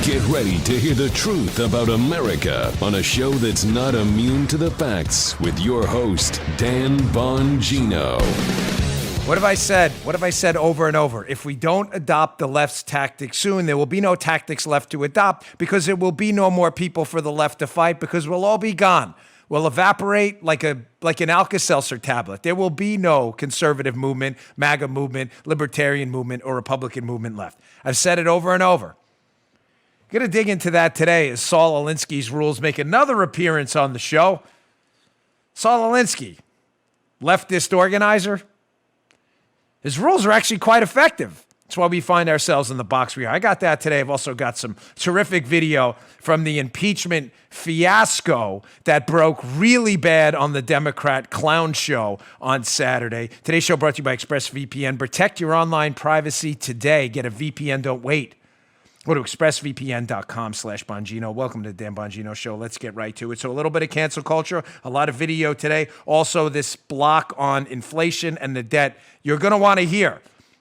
Get ready to hear the truth about America on a show that's not immune to the facts with your host, Dan Bongino. What have I said? What have I said over and over? If we don't adopt the left's tactics soon, there will be no tactics left to adopt because there will be no more people for the left to fight because we'll all be gone. We'll evaporate like an Alka-Seltzer tablet. There will be no conservative movement, MAGA movement, libertarian movement, or Republican movement left. I've said it over and over. Going to dig into that today as Saul Alinsky's rules make another appearance on the show. Saul Alinsky, leftist organizer. His rules are actually quite effective. That's why we find ourselves in the box we are. I got that today. I've also got some terrific video from the impeachment fiasco that broke really bad on the Democrat clown show on Saturday. Today's show brought to you by ExpressVPN. Protect your online privacy today. Get a VPN. Don't wait. Go to expressvpn.com/Bongino. Welcome to the Dan Bongino Show. Let's get right to it. So a little bit of cancel culture, a lot of video today. Also this block on inflation and the debt you're going to want to hear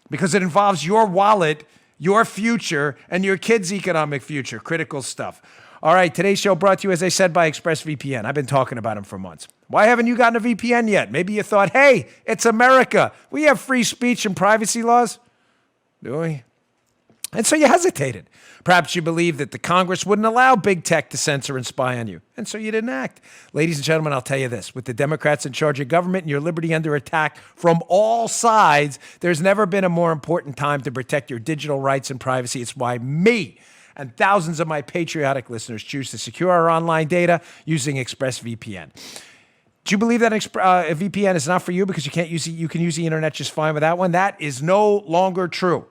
because it involves your wallet, your future, and your kids' economic future. Critical stuff. All right, today's show brought to you, as I said, by ExpressVPN. I've been talking about them for months. Why haven't you gotten a VPN yet? Maybe you thought, hey, it's America. We have free speech and privacy laws. Do we? And so you hesitated. Perhaps you believed that the Congress wouldn't allow big tech to censor and spy on you. And so you didn't act. Ladies and gentlemen, I'll tell you this. With the Democrats in charge of government and your liberty under attack from all sides, there's never been a more important time to protect your digital rights and privacy. It's why me and thousands of my patriotic listeners choose to secure our online data using ExpressVPN. Do you believe that a VPN is not for you because you can use the internet just fine without one? That is no longer true.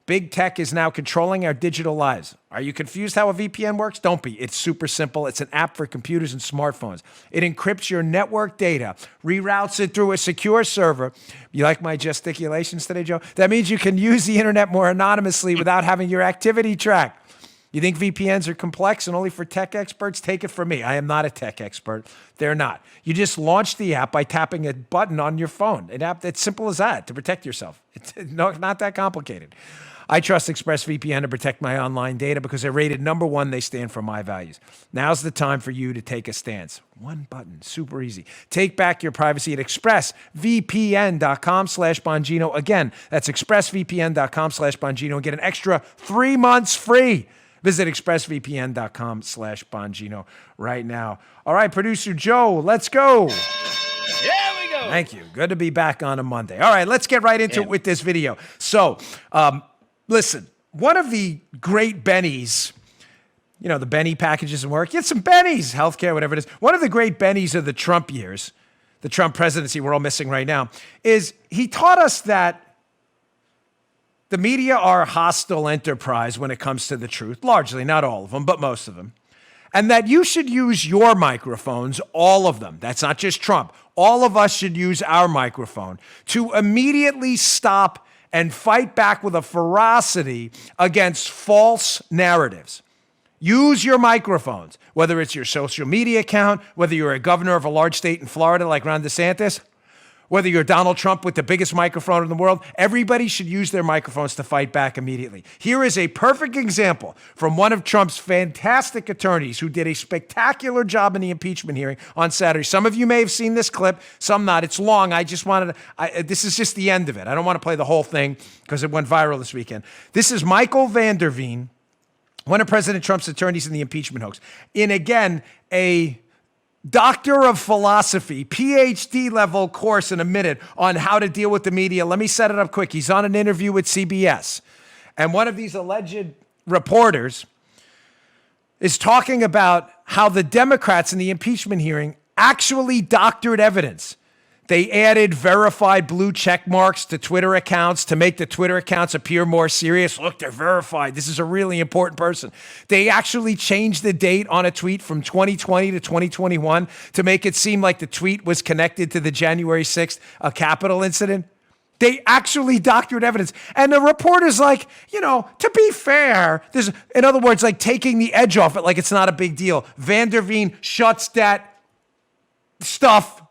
Big tech is now controlling our digital lives. Are you confused how a VPN works? Don't be. It's super simple. It's an app for computers and smartphones. It encrypts your network data, reroutes it through a secure server. You like my gesticulations today, Joe? That means you can use the internet more anonymously without having your activity tracked. You think VPNs are complex and only for tech experts? Take it from me. I am not a tech expert. They're not. You just launch the app by tapping a button on your phone. An app that's simple as that to protect yourself. It's not that complicated. I trust ExpressVPN to protect my online data because they're rated #1. They stand for my values. Now's the time for you to take a stance. One button, super easy. Take back your privacy at expressvpn.com/Bongino. Again, that's expressvpn.com/Bongino and get an extra 3 months free. Visit expressvpn.com/Bongino right now. All right, producer Joe, let's go. Here we go. Thank you. Good to be back on a Monday. All right, let's get right into it with this video. So, listen, one of the great bennies, you know, the Benny packages and work, get some bennies, healthcare, whatever it is. One of the great bennies of the Trump years, the Trump presidency we're all missing right now, is he taught us that the media are a hostile enterprise when it comes to the truth, largely, not all of them, but most of them, and that you should use your microphones, all of them. That's not just Trump. All of us should use our microphone to immediately stop and fight back with a ferocity against false narratives. Use your microphones, whether it's your social media account, whether you're a governor of a large state in Florida like Ron DeSantis, whether you're Donald Trump with the biggest microphone in the world. Everybody should use their microphones to fight back immediately. Here is a perfect example from one of Trump's fantastic attorneys who did a spectacular job in the impeachment hearing on Saturday. Some of you may have seen this clip, some not. It's long. I just wanted to, this is just the end of it. I don't want to play the whole thing because it went viral this weekend. This is Michael Van der Veen, one of President Trump's attorneys in the impeachment hoax, in, again, a Doctor of Philosophy, PhD level course in a minute on how to deal with the media. Let me set it up quick. He's on an interview with CBS. And one of these alleged reporters is talking about how the Democrats in the impeachment hearing actually doctored evidence. They added verified blue check marks to Twitter accounts to make the Twitter accounts appear more serious. Look, they're verified. This is a really important person. They actually changed the date on a tweet from 2020 to 2021 to make it seem like the tweet was connected to the January 6th Capitol incident. They actually doctored evidence. And the reporter's like, you know, to be fair, there's, in other words, like taking the edge off it like it's not a big deal. Van der Veen shuts that stuff,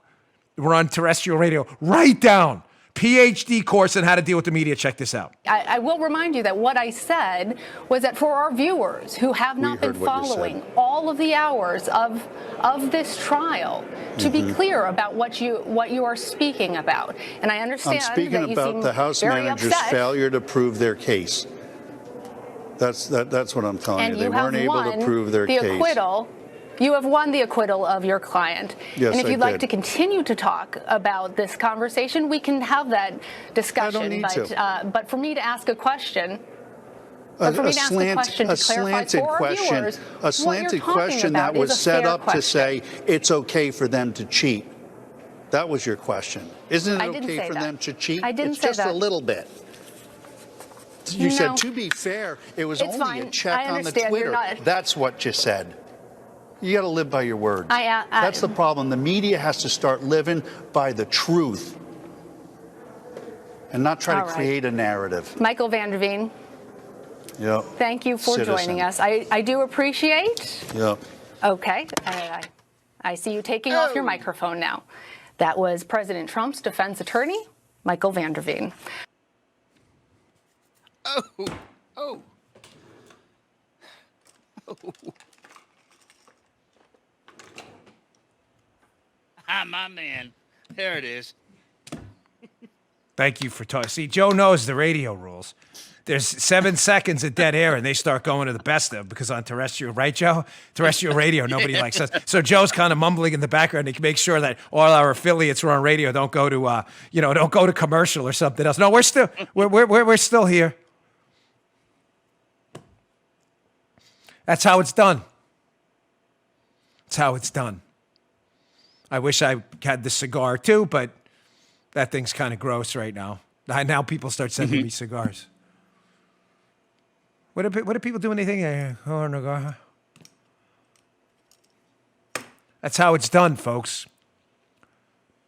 we're on terrestrial radio, right down. PhD course on how to deal with the media. Check this out. I will remind you that what I said was that for our viewers who have not been following all of the hours of this trial, to be clear about what you are speaking about. And I understand I'm speaking that you about seem the House very manager's upset. failure to prove their case. That's what I'm telling And you. They weren't able to prove their case. Acquittal. You have won the acquittal of your client. Yes, and if you'd I like did. to continue to talk about this conversation, we can have that discussion. I don't need to. But for me to ask a question, A to slanted question that was set up to say it's okay for them to cheat. That was your question. Isn't it okay for them to cheat? I didn't it's say just that. a little bit. You said, to be fair, it was only a check on the Twitter. That's what you said. You got to live by your word. That's the problem. The media has to start living by the truth and not try to create a narrative. Michael Van Der Veen. Yep. Thank you for joining us. I do appreciate. Yep. Okay. I see you taking off your microphone now. That was President Trump's defense attorney, Michael Van Der Veen. Oh. Ah, my man. There it is. Thank you for talking. See, Joe knows the radio rules. There's 7 seconds of dead air, and they start going to the best of, because on terrestrial, right, Joe? Terrestrial radio, nobody likes us. So Joe's kind of mumbling in the background to make sure that all our affiliates who are on radio don't go to commercial or something else. No, we're still here. That's how it's done. That's how it's done. I wish I had the cigar too, but that thing's kind of gross right now. Now people start sending me cigars. What do people do when they think, oh, no, that's how it's done, folks.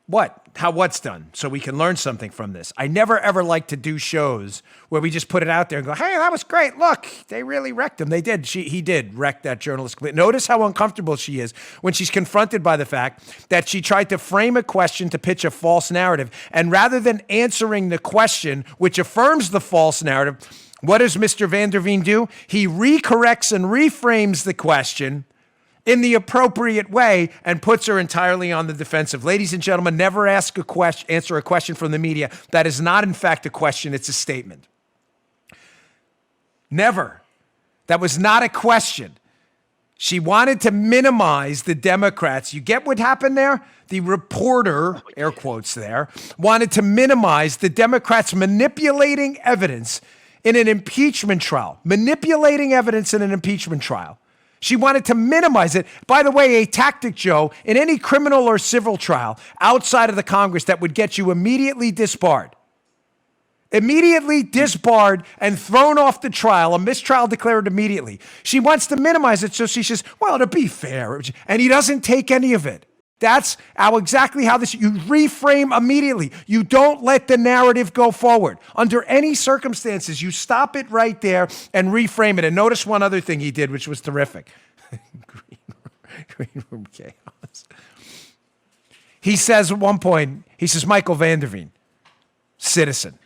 What's done? So we can learn something from this. I never, ever like to do shows where we just put it out there and go, hey, that was great. Look, they really wrecked him. They did. He did wreck that journalist. Notice how uncomfortable she is when she's confronted by the fact that she tried to frame a question to pitch a false narrative. And rather than answering the question, which affirms the false narrative, what does Mr. Van Der Veen do? He recorrects and reframes the question in the appropriate way and puts her entirely on the defensive. Ladies and gentlemen, never answer a question from the media that is not, in fact, a question. It's a statement. Never. That was not a question. She wanted to minimize the Democrats. You get what happened there? The reporter, air quotes there, wanted to minimize the Democrats manipulating evidence in an impeachment trial. Manipulating evidence in an impeachment trial. She wanted to minimize it. By the way, a tactic, Joe, in any criminal or civil trial outside of the Congress that would get you immediately disbarred. Immediately disbarred and thrown off the trial, a mistrial declared immediately. She wants to minimize it, so she says, well, to be fair. And he doesn't take any of it. That's exactly how you reframe immediately. You don't let the narrative go forward. Under any circumstances, you stop it right there and reframe it. And notice one other thing he did, which was terrific. Green room chaos. He says at one point, Michael Van Der Veen, citizen.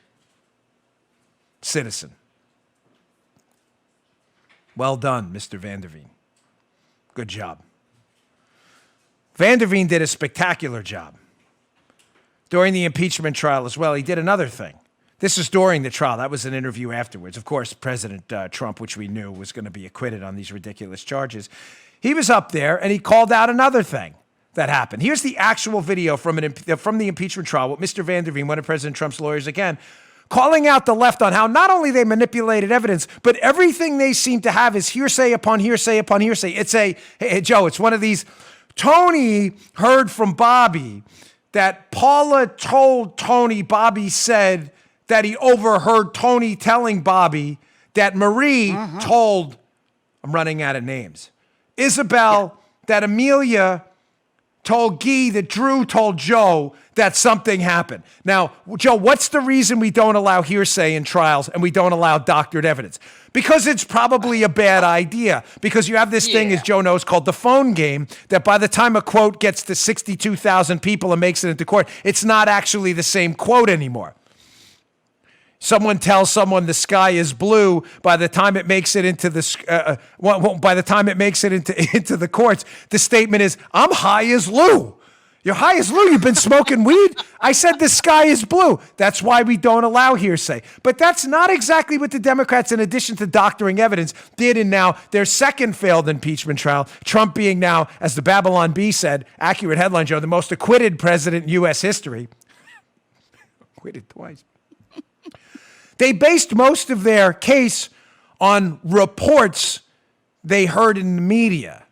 Well done, Mr. Van Der Veen. Good job. Van Der Veen did a spectacular job. During the impeachment trial as well, he did another thing. This is during the trial. That was an interview afterwards. Of course, President Trump, which we knew was going to be acquitted on these ridiculous charges, he was up there and he called out another thing that happened. Here's the actual video from the impeachment trial with Mr. Van Der Veen, one of President Trump's lawyers again, calling out the left on how not only they manipulated evidence, but everything they seem to have is hearsay upon hearsay upon hearsay. It's hey, Joe, it's one of these. Tony heard from Bobby that Parler told Tony, Bobby said that he overheard Tony telling Bobby that Marie told, I'm running out of names, Isabel, that Amelia told Guy, that Drew told Joe that something happened. Now, Joe, what's the reason we don't allow hearsay in trials and we don't allow doctored evidence? Because it's probably a bad idea. Because you have this thing, as Joe knows, called the phone game, that by the time a quote gets to 62,000 people and makes it into court, it's not actually the same quote anymore. Someone tells someone the sky is blue. By the time it makes it into the into the courts, the statement is, "I'm high as Lou." You're high as Lou. You've been smoking weed? I said the sky is blue. That's why we don't allow hearsay. But that's not exactly what the Democrats, in addition to doctoring evidence, did in now their second failed impeachment trial, Trump being now, as the Babylon Bee said, accurate headline, Joe, the most acquitted president in U.S. history. Acquitted twice. They based most of their case on reports they heard in the media,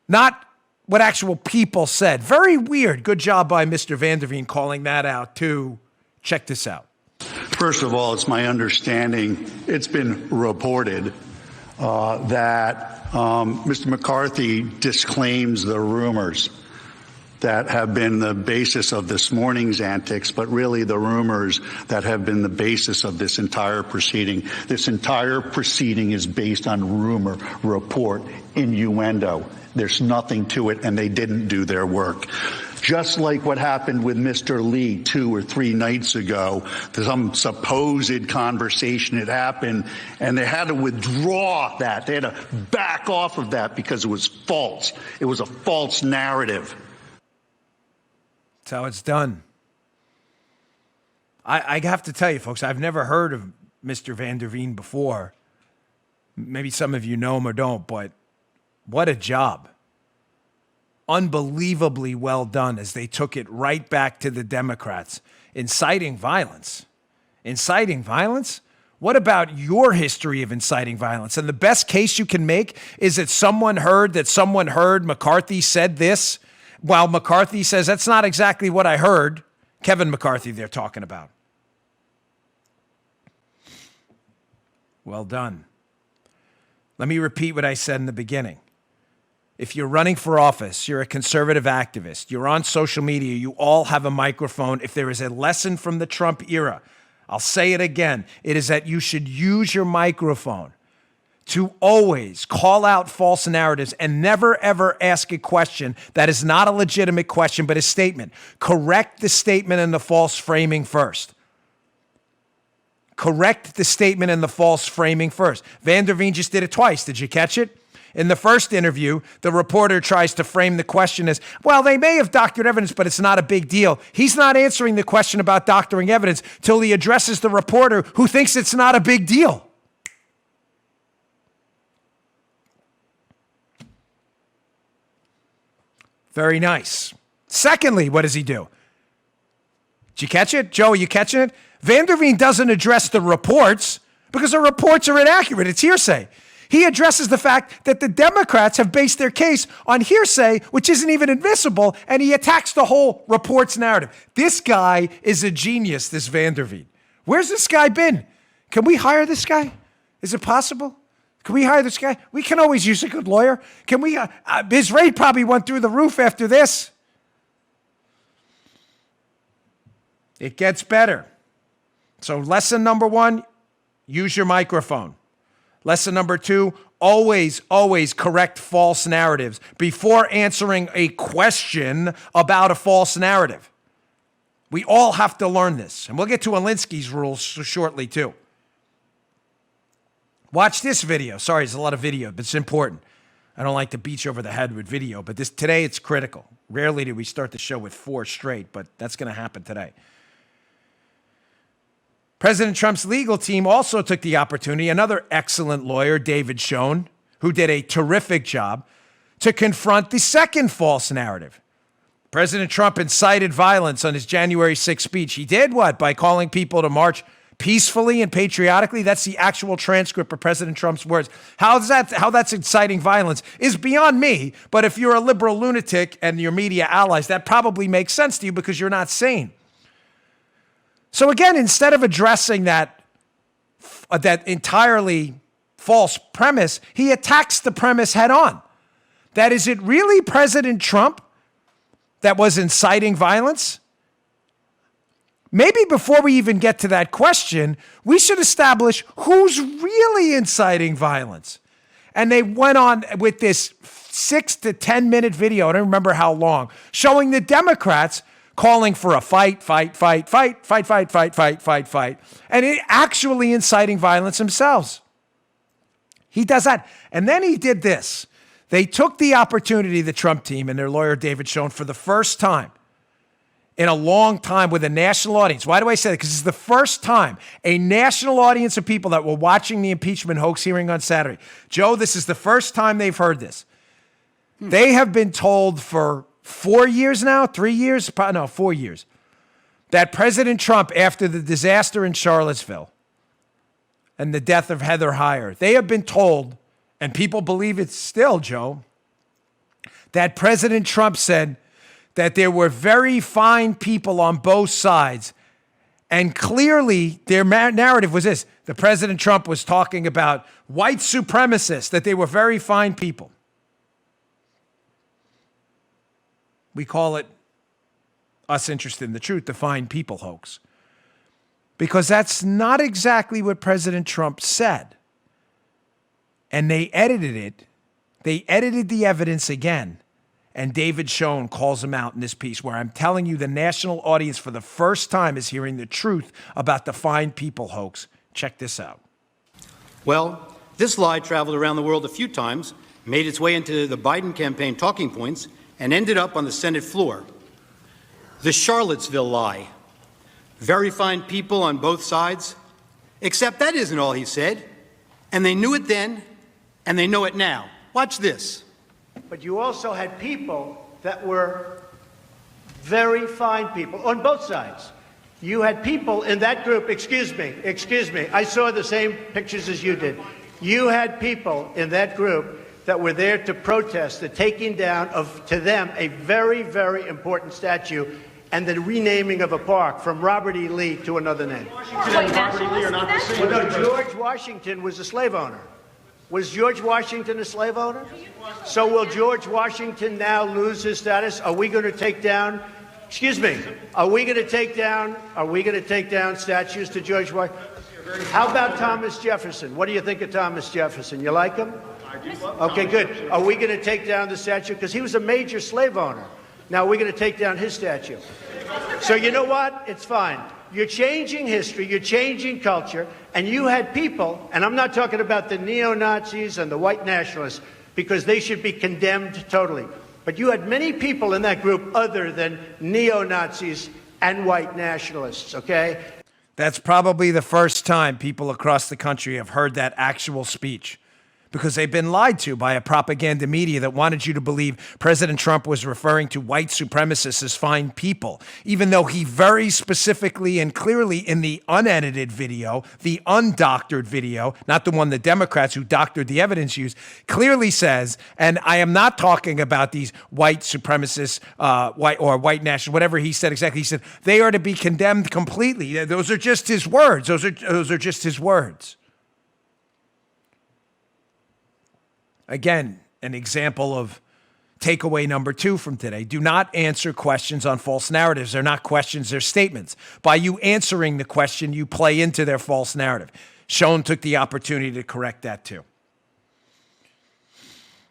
not what actual people said. Very weird. Good job by Mr. Van der Veen calling that out, too. Check this out. First of all, it's my understanding, it's been reported that Mr. McCarthy disclaims the rumors that have been the basis of this morning's antics, but really the rumors that have been the basis of this entire proceeding. This entire proceeding is based on rumor, report, innuendo. There's nothing to it, and they didn't do their work. Just like what happened with Mr. Lee 2 or 3 nights ago, some supposed conversation had happened, and they had to withdraw that. They had to back off of that because it was false. It was a false narrative. That's how it's done. I have to tell you, folks, I've never heard of Mr. Van der Veen before. Maybe some of you know him or don't, but what a job. Unbelievably well done as they took it right back to the Democrats. Inciting violence. Inciting violence? What about your history of inciting violence? And the best case you can make is that someone heard McCarthy said this, while McCarthy says, that's not exactly what I heard. Kevin McCarthy they're talking about. Well done. Let me repeat what I said in the beginning. If you're running for office, you're a conservative activist, you're on social media, you all have a microphone. If there is a lesson from the Trump era, I'll say it again, it is that you should use your microphone to always call out false narratives and never, ever ask a question that is not a legitimate question, but a statement. Correct the statement and the false framing first. Correct the statement and the false framing first. Van der Veen just did it twice. Did you catch it? In the first interview, the reporter tries to frame the question as, well, they may have doctored evidence, but it's not a big deal. He's not answering the question about doctoring evidence till he addresses the reporter who thinks it's not a big deal. Very nice. Secondly, what does he do? Did you catch it? Joe, are you catching it? Van der Veen doesn't address the reports because the reports are inaccurate. It's hearsay. He addresses the fact that the Democrats have based their case on hearsay, which isn't even admissible, and he attacks the whole reports narrative. This guy is a genius, this Van der Veen. Where's this guy been? Can we hire this guy? Is it possible? Can we hire this guy? We can always use a good lawyer. Can we? His rate probably went through the roof after this. It gets better. So lesson number 1, use your microphone. Lesson number 2, always, always correct false narratives before answering a question about a false narrative. We all have to learn this. And we'll get to Alinsky's rules shortly, too. Watch this video. Sorry, there's a lot of video, but it's important. I don't like to beat you over the head with video, but today it's critical. Rarely do we start the show with 4 straight, but that's going to happen today. President Trump's legal team also took the opportunity, another excellent lawyer, David Schoen, who did a terrific job, to confront the second false narrative. President Trump incited violence on his January 6th speech. He did what? By calling people to march peacefully and patriotically. That's the actual transcript of President Trump's words. How that's inciting violence is beyond me. But if you're a liberal lunatic and your media allies, that probably makes sense to you because you're not sane. So again, instead of addressing that entirely false premise, he attacks the premise head on. That is it really President Trump that was inciting violence? maybe before we even get to that question, we should establish who's really inciting violence. And they went on with this 6 to 10 minute video, I don't remember how long, showing the Democrats calling for a fight, and it actually inciting violence themselves. He does that. And then he did this. They took the opportunity, the Trump team and their lawyer, David Schoen, for the first time in a long time with a national audience. Why do I say that? Because it's the first time a national audience of people that were watching the impeachment hoax hearing on Saturday. Joe, this is the first time they've heard this. They have been told for 4 years now, 3 years, no, 4 years, that President Trump, after the disaster in Charlottesville and the death of Heather Heyer, they have been told, and people believe it still, Joe, that President Trump said that there were very fine people on both sides. And clearly their narrative was this. The President Trump was talking about white supremacists, that they were very fine people. We call it, us interested in the truth, the fine people hoax. Because that's not exactly what President Trump said. And they edited it. They edited the evidence again. And David Schoen calls him out in this piece where I'm telling you the national audience for the first time is hearing the truth about the fine people hoax. Check this out. Well, this lie traveled around the world a few times, made its way into the Biden campaign talking points, and ended up on the Senate floor. The Charlottesville lie. Very fine people on both sides. Except that isn't all he said. And they knew it then, and they know it now. Watch this. But you also had people that were very fine people on both sides. You had people in that group, excuse me, I saw the same pictures as you did. You had people in that group that were there to protest the taking down of, to them, a very, very important statue and the renaming of a park from Robert E. Lee to another name. Robert E. Lee are not the same. Well, no, George Washington was a slave owner. Was George Washington a slave owner? So will George Washington now lose his status? Are we going to take down, excuse me, are we going to take down statues to George Washington? How about Thomas Jefferson? What do you think of Thomas Jefferson? You like him? Okay, good. Are we going to take down the statue? Because he was a major slave owner. Now we're going to take down his statue. So you know what? It's fine. You're changing history, you're changing culture, and you had people, and I'm not talking about the neo-Nazis and the white nationalists, because they should be condemned totally. But you had many people in that group other than neo-Nazis and white nationalists, okay? That's probably the first time people across the country have heard that actual speech, because they've been lied to by a propaganda media that wanted you to believe President Trump was referring to white supremacists as fine people, even though he very specifically and clearly in the unedited video, the undoctored video, not the one the Democrats who doctored the evidence used, clearly says, and I am not talking about these white supremacists, white nationalists, whatever he said exactly. He said they are to be condemned completely. Those are just his words. Those are just his words. Again, an example of takeaway number 2 from today. Do not answer questions on false narratives. They're not questions, they're statements. By you answering the question, you play into their false narrative. Schoen took the opportunity to correct that too.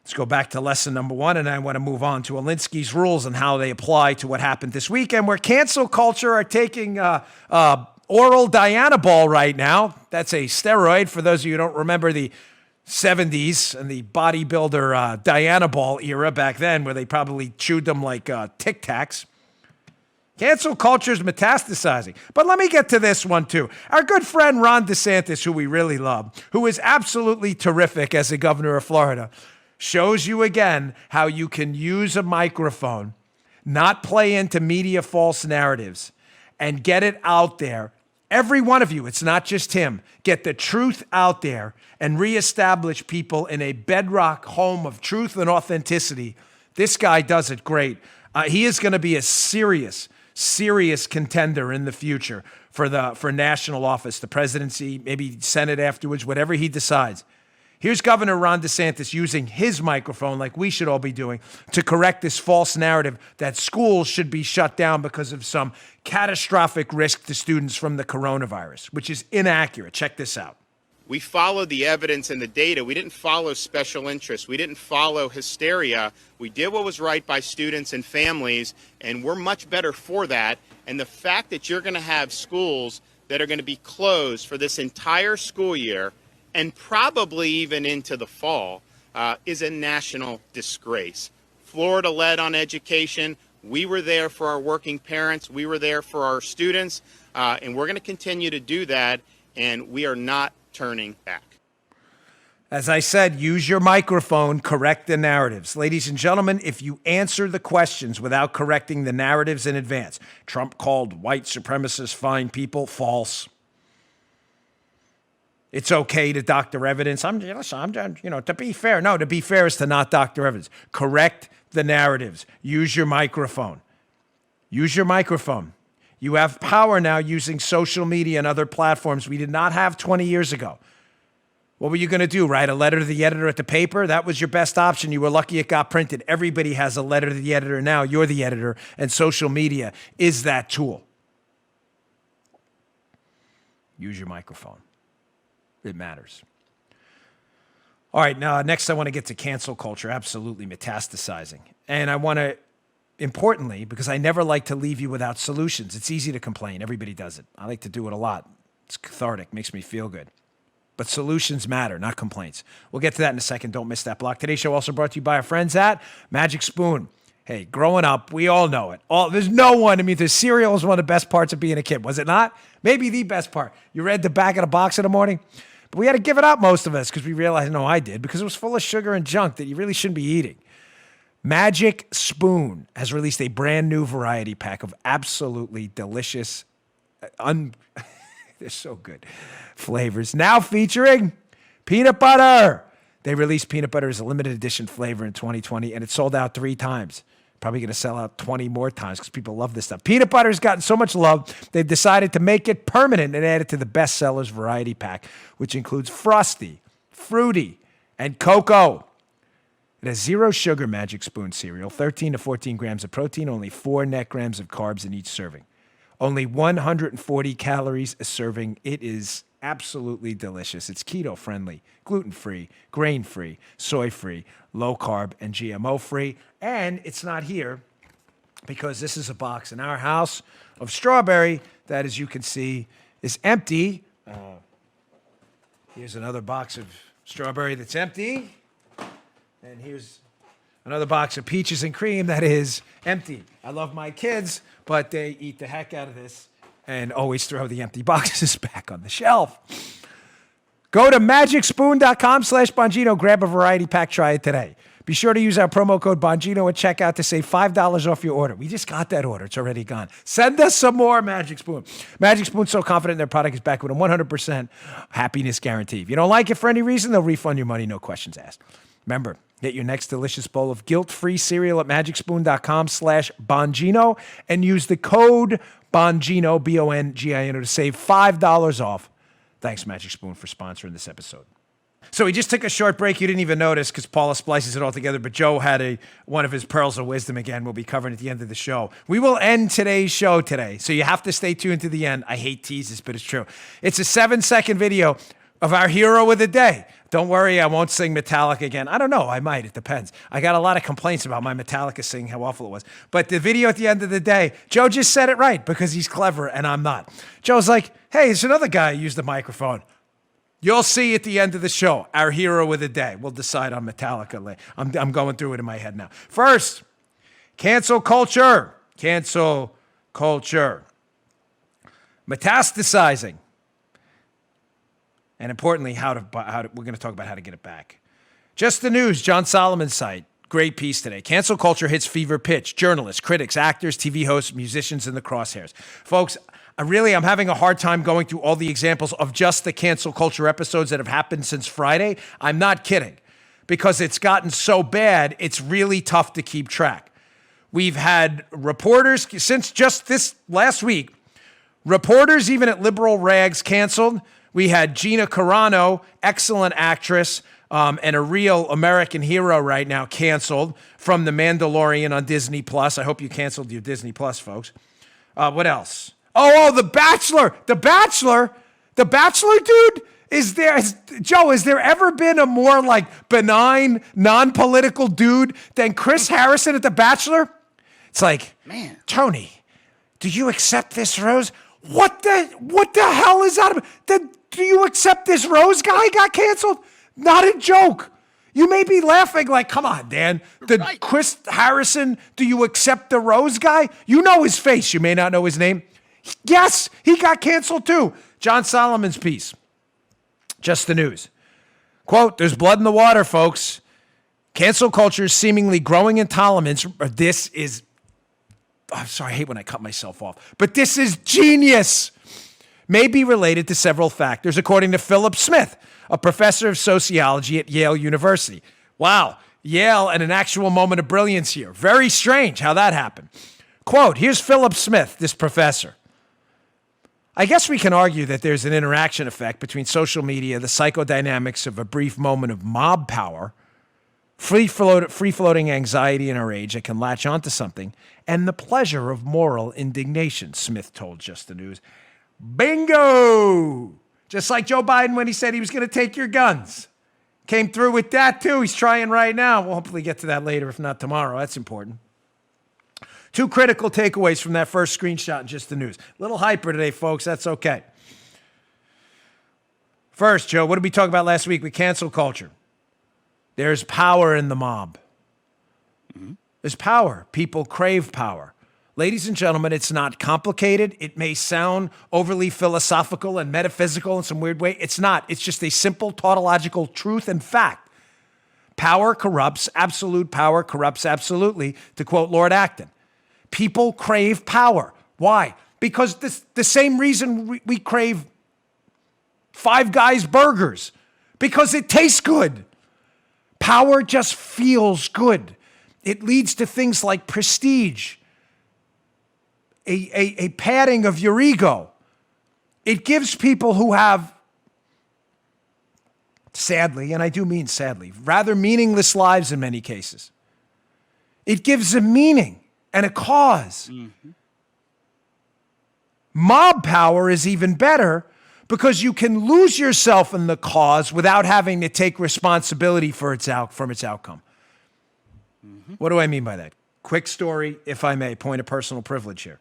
Let's go back to lesson number 1, and I want to move on to Alinsky's rules and how they apply to what happened this weekend, where cancel culture are taking oral Dianabol right now. That's a steroid. For those of you who don't remember the 70s and the bodybuilder Dianabol era back then, where they probably chewed them like Tic Tacs. Cancel culture is metastasizing. But let me get to this one too. Our good friend Ron DeSantis, who we really love, who is absolutely terrific as the governor of Florida, shows you again how you can use a microphone, not play into media false narratives, and get it out there. Every one of you, it's not just him, get the truth out there and reestablish people in a bedrock home of truth and authenticity. This guy does it great. He is going to be a serious contender in the future for national office, the presidency, maybe Senate afterwards, whatever he decides. Here's Governor Ron DeSantis using his microphone, like we should all be doing, to correct this false narrative that schools should be shut down because of some catastrophic risk to students from the coronavirus, which is inaccurate. Check this out. We followed the evidence and the data. We didn't follow special interests. We didn't follow hysteria. We did what was right by students and families, and we're much better for that. And the fact that you're going to have schools that are going to be closed for this entire school year and probably even into the fall is a national disgrace. Florida led on education. We were there for our working parents. We were there for our students. And we're going to continue to do that. And we are not turning back. As I said, use your microphone, correct the narratives. Ladies and gentlemen, if you answer the questions without correcting the narratives in advance, Trump called white supremacists fine people, false. It's okay to doctor evidence. To be fair. No, to be fair is to not doctor evidence. Correct the narratives. Use your microphone. Use your microphone. You have power now using social media and other platforms we did not have 20 years ago. What were you going to do? Write a letter to the editor at the paper? That was your best option. You were lucky it got printed. Everybody has a letter to the editor now. You're the editor, and social media is that tool. Use your microphone. It matters. All right, now next I want to get to cancel culture, absolutely metastasizing. And I want to, importantly, because I never like to leave you without solutions. It's easy to complain. Everybody does it. I like to do it a lot. It's cathartic, makes me feel good. But solutions matter, not complaints. We'll get to that in a second. Don't miss that block. Today's show also brought to you by our friends at Magic Spoon. Hey, growing up, we all know it. There's no one, the cereal is one of the best parts of being a kid, was it not? Maybe the best part. You read the back of the box in the morning? But we had to give it up, most of us, because we realized, no, I did, because it was full of sugar and junk that you really shouldn't be eating. Magic Spoon has released a brand new variety pack of absolutely delicious, they're so good, flavors. Now featuring peanut butter. They released peanut butter as a limited edition flavor in 2020, and it sold out 3 times. Probably going to sell out 20 more times because people love this stuff. Peanut butter has gotten so much love, they've decided to make it permanent and add it to the bestsellers variety pack, which includes Frosty, Fruity, and Cocoa. It has 0 sugar Magic Spoon cereal, 13 to 14 grams of protein, only 4 net grams of carbs in each serving. Only 140 calories a serving. It is absolutely delicious. It's keto-friendly, gluten-free, grain-free, soy-free, low-carb, and GMO-free. And it's not here because this is a box in our house of strawberry that, as you can see, is empty. Here's another box of strawberry that's empty. And here's another box of peaches and cream that is empty. I love my kids, but they eat the heck out of this and always throw the empty boxes back on the shelf. Go to magicspoon.com/Bongino. Grab a variety pack. Try it today. Be sure to use our promo code Bongino at checkout to save $5 off your order. We just got that order. It's already gone. Send us some more Magic Spoon. Magic Spoon's so confident their product is back with a 100% happiness guarantee. If you don't like it for any reason, they'll refund your money, no questions asked. Remember, get your next delicious bowl of guilt-free cereal at magicspoon.com/Bongino and use the code Bongino, Bongino, to save $5 off. Thanks, Magic Spoon, for sponsoring this episode. So we just took a short break. You didn't even notice because Paula splices it all together, but Joe had one of his pearls of wisdom again. We'll be covering at the end of the show. We will end today's show today, so you have to stay tuned to the end. I hate teases, but it's true. It's a 7-second video of our hero of the day. Don't worry, I won't sing Metallica again. I don't know, I might, it depends. I got a lot of complaints about my Metallica singing, how awful it was. But the video at the end of the day, Joe just said it right because he's clever and I'm not. Joe's like, hey, there's another guy who used the microphone. You'll see at the end of the show, our hero of the day. We'll decide on Metallica later. I'm going through it in my head now. First, cancel culture. Cancel culture. Metastasizing. And importantly, we're going to talk about how to get it back. Just the news, John Solomon's site. Great piece today. Cancel culture hits fever pitch. Journalists, critics, actors, TV hosts, musicians in the crosshairs. Folks, I'm having a hard time going through all the examples of just the cancel culture episodes that have happened since Friday. I'm not kidding. Because it's gotten so bad, it's really tough to keep track. We've had reporters, since just this last week, reporters even at liberal rags canceled. We had Gina Carano, excellent actress, and a real American hero right now, canceled from The Mandalorian on Disney Plus. I hope you canceled your Disney Plus, folks. What else? Oh, The Bachelor. The Bachelor, dude. Has there ever been a more like benign, non-political dude than Chris Harrison at The Bachelor? It's like, man, Tony, do you accept this rose? What the hell is that? Do you accept this rose guy got canceled? Not a joke. You may be laughing like, come on, Dan. Right. Chris Harrison, do you accept the rose guy? You know his face. You may not know his name. Yes, he got canceled too. John Solomon's piece. Just the news. Quote, there's blood in the water, folks. Cancel culture's seemingly growing intolerance. This is, I'm sorry, I hate when I cut myself off, but this is genius. May be related to several factors, according to Philip Smith, a professor of sociology at Yale University. Wow, Yale and an actual moment of brilliance here. Very strange how that happened. Quote, here's Philip Smith, this professor. I guess we can argue that there's an interaction effect between social media, the psychodynamics of a brief moment of mob power, free-floating anxiety in our age that can latch onto something, and the pleasure of moral indignation, Smith told Just the News. Bingo! Just like Joe Biden when he said he was going to take your guns. Came through with that, too. He's trying right now. We'll hopefully get to that later, if not tomorrow. That's important. Two critical takeaways from that first screenshot in Just the News. A little hyper today, folks. That's okay. First, Joe, what did we talk about last week with cancel culture? There's power in the mob. Mm-hmm. There's power. People crave power. Ladies and gentlemen, it's not complicated. It may sound overly philosophical and metaphysical in some weird way. It's not. It's just a simple tautological truth and fact. Power corrupts. Absolute power corrupts absolutely, to quote Lord Acton. People crave power. Why? Because the same reason we crave Five Guys burgers. Because it tastes good. Power just feels good. It leads to things like prestige, a padding of your ego. It gives people who have, sadly, and I do mean sadly, rather meaningless lives in many cases. It gives a meaning and a cause. Mm-hmm. Mob power is even better because you can lose yourself in the cause without having to take responsibility for from its outcome. Mm-hmm. What do I mean by that? Quick story, if I may, point of personal privilege here.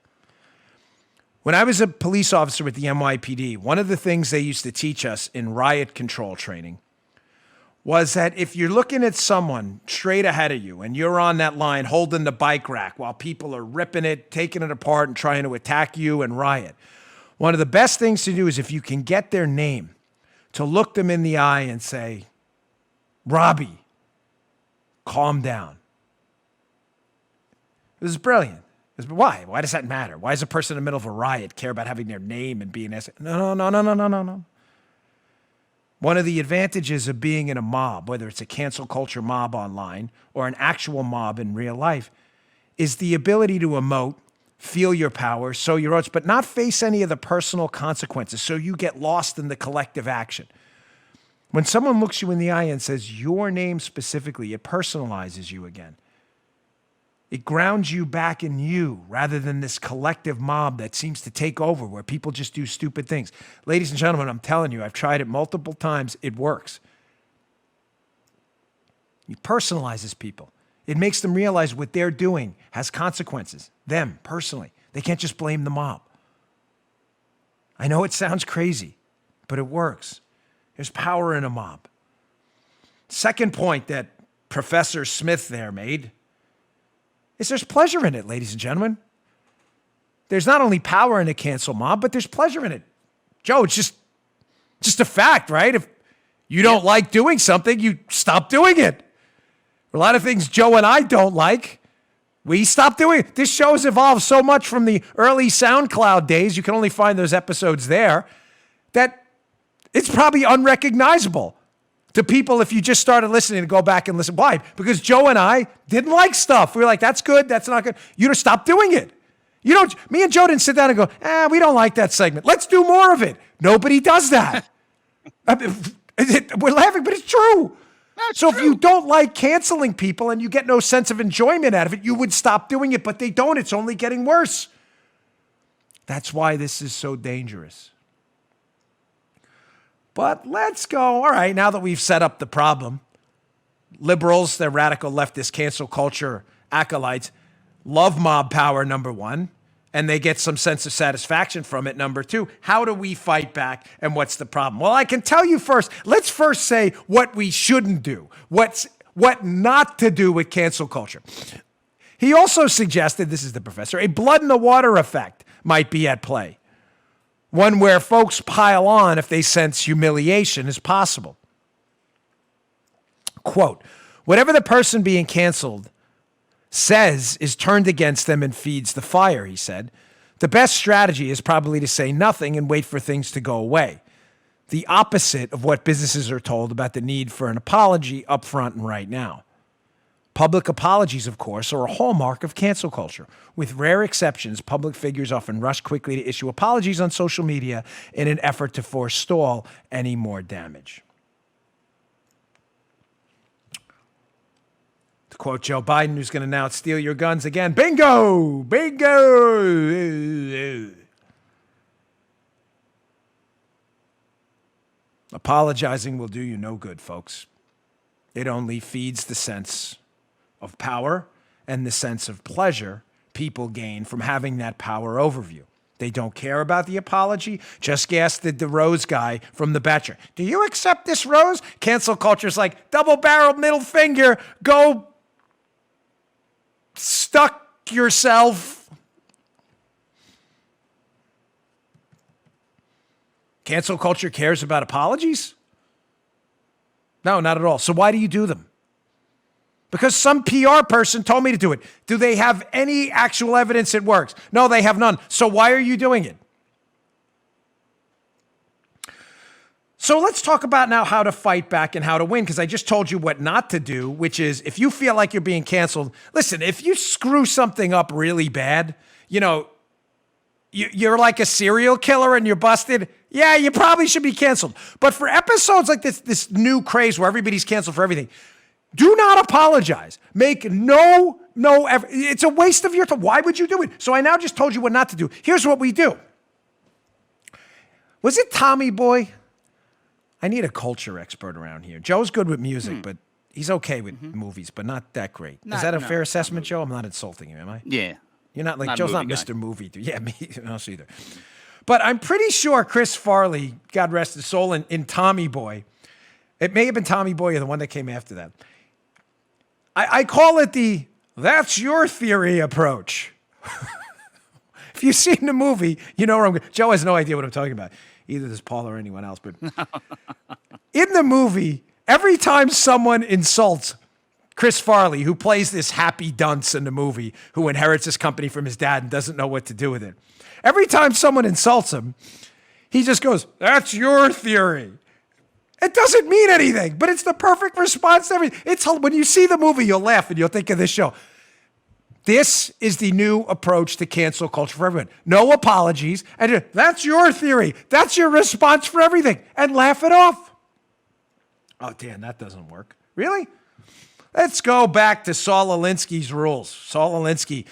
When I was a police officer with the NYPD, one of the things they used to teach us in riot control training was that if you're looking at someone straight ahead of you and you're on that line holding the bike rack while people are ripping it, taking it apart and trying to attack you and riot, one of the best things to do is if you can get their name, to look them in the eye and say, Robbie, calm down. It was brilliant. Why? Why does that matter? Why does a person in the middle of a riot care about having their name and being... No. One of the advantages of being in a mob, whether it's a cancel culture mob online or an actual mob in real life, is the ability to emote, feel your power, sow your oats, but not face any of the personal consequences, so you get lost in the collective action. When someone looks you in the eye and says your name specifically, it personalizes you again. It grounds you back in you rather than this collective mob that seems to take over where people just do stupid things. Ladies and gentlemen, I'm telling you, I've tried it multiple times. It works. It personalizes people. It makes them realize what they're doing has consequences. Them, personally. They can't just blame the mob. I know it sounds crazy, but it works. There's power in a mob. Second point that Professor Smith there made is there's pleasure in it, ladies and gentlemen. There's not only power in a cancel mob, but there's pleasure in it. Joe, it's just a fact, right? If you don't like doing something, you stop doing it. A lot of things Joe and I don't like, we stop doing it. This show has evolved so much from the early SoundCloud days, you can only find those episodes there, that it's probably unrecognizable to people if you just started listening to go back and listen. Why? Because Joe and I didn't like stuff. We were like, that's good, that's not good. You just stop doing it. Me and Joe didn't sit down and go, we don't like that segment. Let's do more of it. Nobody does that. We're laughing, but it's true. So if you don't like canceling people and you get no sense of enjoyment out of it, you would stop doing it, but they don't. It's only getting worse. That's why this is so dangerous. But let's go. All right, now that we've set up the problem, liberals, their radical leftist cancel culture acolytes, love mob power, number one, and they get some sense of satisfaction from it, number two. How do we fight back, and what's the problem? Well, I can tell you first. Let's first say what we shouldn't do, what not to do with cancel culture. He also suggested, this is the professor, a blood in the water effect might be at play. One where folks pile on if they sense humiliation is possible. Quote, whatever the person being canceled says is turned against them and feeds the fire, he said. The best strategy is probably to say nothing and wait for things to go away. The opposite of what businesses are told about the need for an apology up front and right now. Public apologies, of course, are a hallmark of cancel culture. With rare exceptions, public figures often rush quickly to issue apologies on social media in an effort to forestall any more damage. To quote Joe Biden, who's going to now steal your guns again, bingo, bingo. Apologizing will do you no good, folks. It only feeds the sense of power and the sense of pleasure people gain from having that power overview. They don't care about the apology. Just ask the DeRose guy from The Bachelor. Do you accept this rose? Cancel culture's like double-barreled middle finger. Go stuck yourself. Cancel culture cares about apologies? No, not at all. So why do you do them? Because some PR person told me to do it. Do they have any actual evidence it works? No, they have none. So why are you doing it? So let's talk about now how to fight back and how to win, because I just told you what not to do, which is if you feel like you're being canceled, listen, if you screw something up really bad, you're like a serial killer and you're busted, yeah, you probably should be canceled. But for episodes like this new craze where everybody's canceled for everything, do not apologize. Make no effort. It's a waste of your time. Why would you do it? So I now just told you what not to do. Here's what we do. Was it Tommy Boy? I need a culture expert around here. Joe's good with music, but he's okay with movies, but not that great. Is that a fair assessment, Joe? I'm not insulting you, am I? Yeah. You're not like, Joe's not Mr. Movie dude. Yeah, me, us either. But I'm pretty sure Chris Farley, God rest his soul, in Tommy Boy, it may have been Tommy Boy or the one that came after that. I call it the that's your theory approach. If you've seen the movie, you know where I'm going. Joe has no idea what I'm talking about. Either does Parler or anyone else. But in the movie, every time someone insults Chris Farley, who plays this happy dunce in the movie, who inherits his company from his dad and doesn't know what to do with it, every time someone insults him, he just goes, that's your theory. It doesn't mean anything, but it's the perfect response to everything. When you see the movie, you'll laugh and you'll think of this show. This is the new approach to cancel culture for everyone. No apologies. And that's your theory. That's your response for everything. And laugh it off. Oh, Dan, that doesn't work. Really? Let's go back to Saul Alinsky's rules. Saul Alinsky,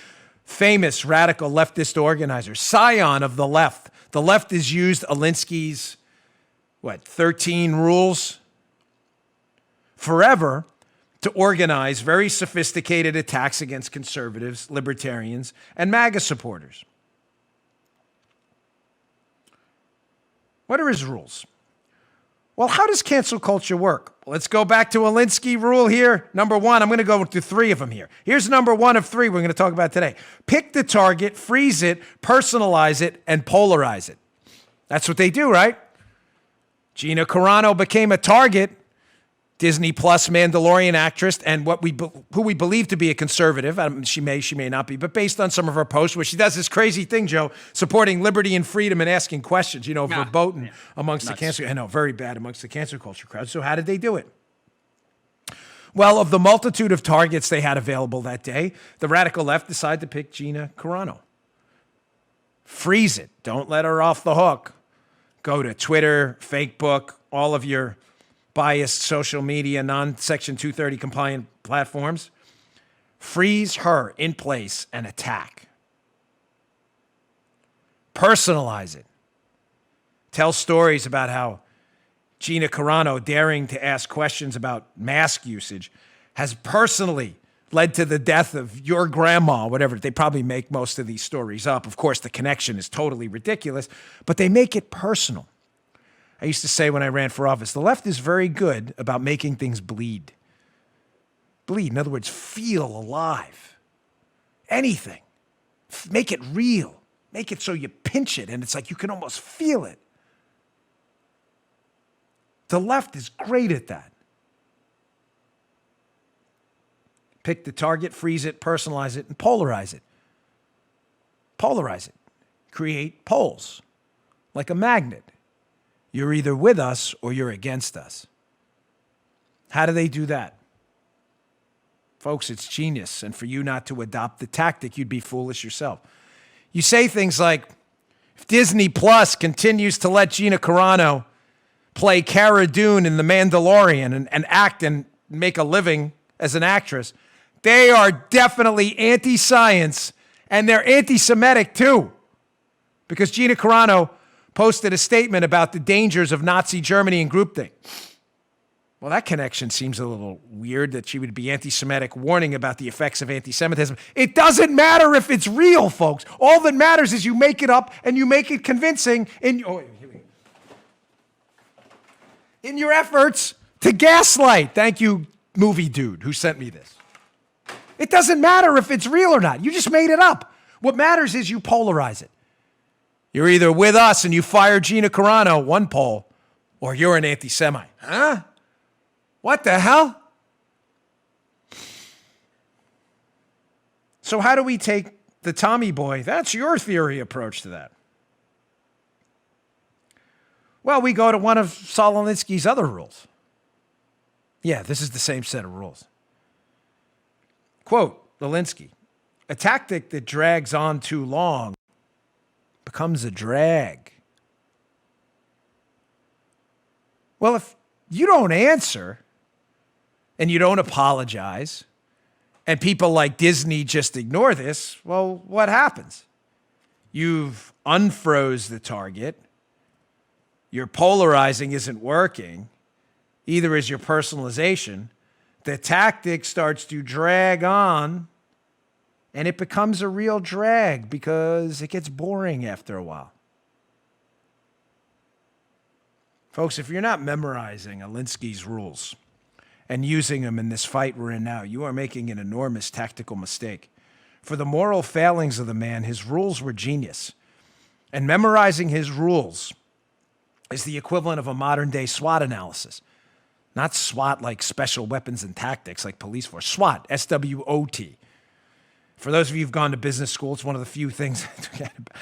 famous radical leftist organizer, scion of the left. The left has used Alinsky's 13 rules forever to organize very sophisticated attacks against conservatives, libertarians, and MAGA supporters. What are his rules? Well, how does cancel culture work? Let's go back to Alinsky rule here. Number one, I'm going to go to three of them here. Here's number one of three we're going to talk about today. Pick the target, freeze it, personalize it, and polarize it. That's what they do, right? Gina Carano became a target, Disney Plus Mandalorian actress, and who we believe to be a conservative. She may not be, but based on some of her posts where she does this crazy thing, Joe, supporting liberty and freedom and asking questions, verboten amongst the cancer. I know, very bad amongst the cancer culture crowd. So how did they do it? Well, of the multitude of targets they had available that day, the radical left decided to pick Gina Carano. Freeze it. Don't let her off the hook. Go to Twitter, Facebook, all of your biased social media, non-Section 230 compliant platforms. Freeze her in place and attack. Personalize it. Tell stories about how Gina Carano daring to ask questions about mask usage has personally led to the death of your grandma, whatever. They probably make most of these stories up. Of course, the connection is totally ridiculous, but they make it personal. I used to say when I ran for office, the left is very good about making things bleed. Bleed, in other words, feel alive. Anything. Make it real. Make it so you pinch it and it's like you can almost feel it. The left is great at that. Pick the target, freeze it, personalize it, and polarize it. Polarize it. Create poles, like a magnet. You're either with us or you're against us. How do they do that? Folks, it's genius. And for you not to adopt the tactic, you'd be foolish yourself. You say things like, if Disney Plus continues to let Gina Carano play Cara Dune in The Mandalorian and act and make a living as an actress, they are definitely anti-science and they're anti-Semitic too. Because Gina Carano posted a statement about the dangers of Nazi Germany and groupthink. Well, that connection seems a little weird that she would be anti-Semitic, warning about the effects of anti-Semitism. It doesn't matter if it's real, folks. All that matters is you make it up and you make it convincing in your efforts to gaslight. Thank you, movie dude, who sent me this. It doesn't matter if it's real or not. You just made it up. What matters is you polarize it. You're either with us and you fire Gina Carano, one pole, or you're an anti-Semite. Huh? What the hell? So how do we take the Tommy boy, that's your theory approach to that? Well, we go to one of Saul Alinsky's other rules. Yeah, this is the same set of rules. Quote, Alinsky, a tactic that drags on too long becomes a drag. Well, if you don't answer and you don't apologize and people like Disney just ignore this, well, what happens? You've unfroze the target. Your polarizing isn't working. Either is your personalization. The tactic starts to drag on and it becomes a real drag because it gets boring after a while. Folks, if you're not memorizing Alinsky's rules and using them in this fight we're in now, you are making an enormous tactical mistake. For the moral failings of the man, his rules were genius. And memorizing his rules is the equivalent of a modern-day SWOT analysis. Not SWAT like special weapons and tactics like police force. SWOT, S-W-O-T. For those of you who've gone to business school, it's one of the few things.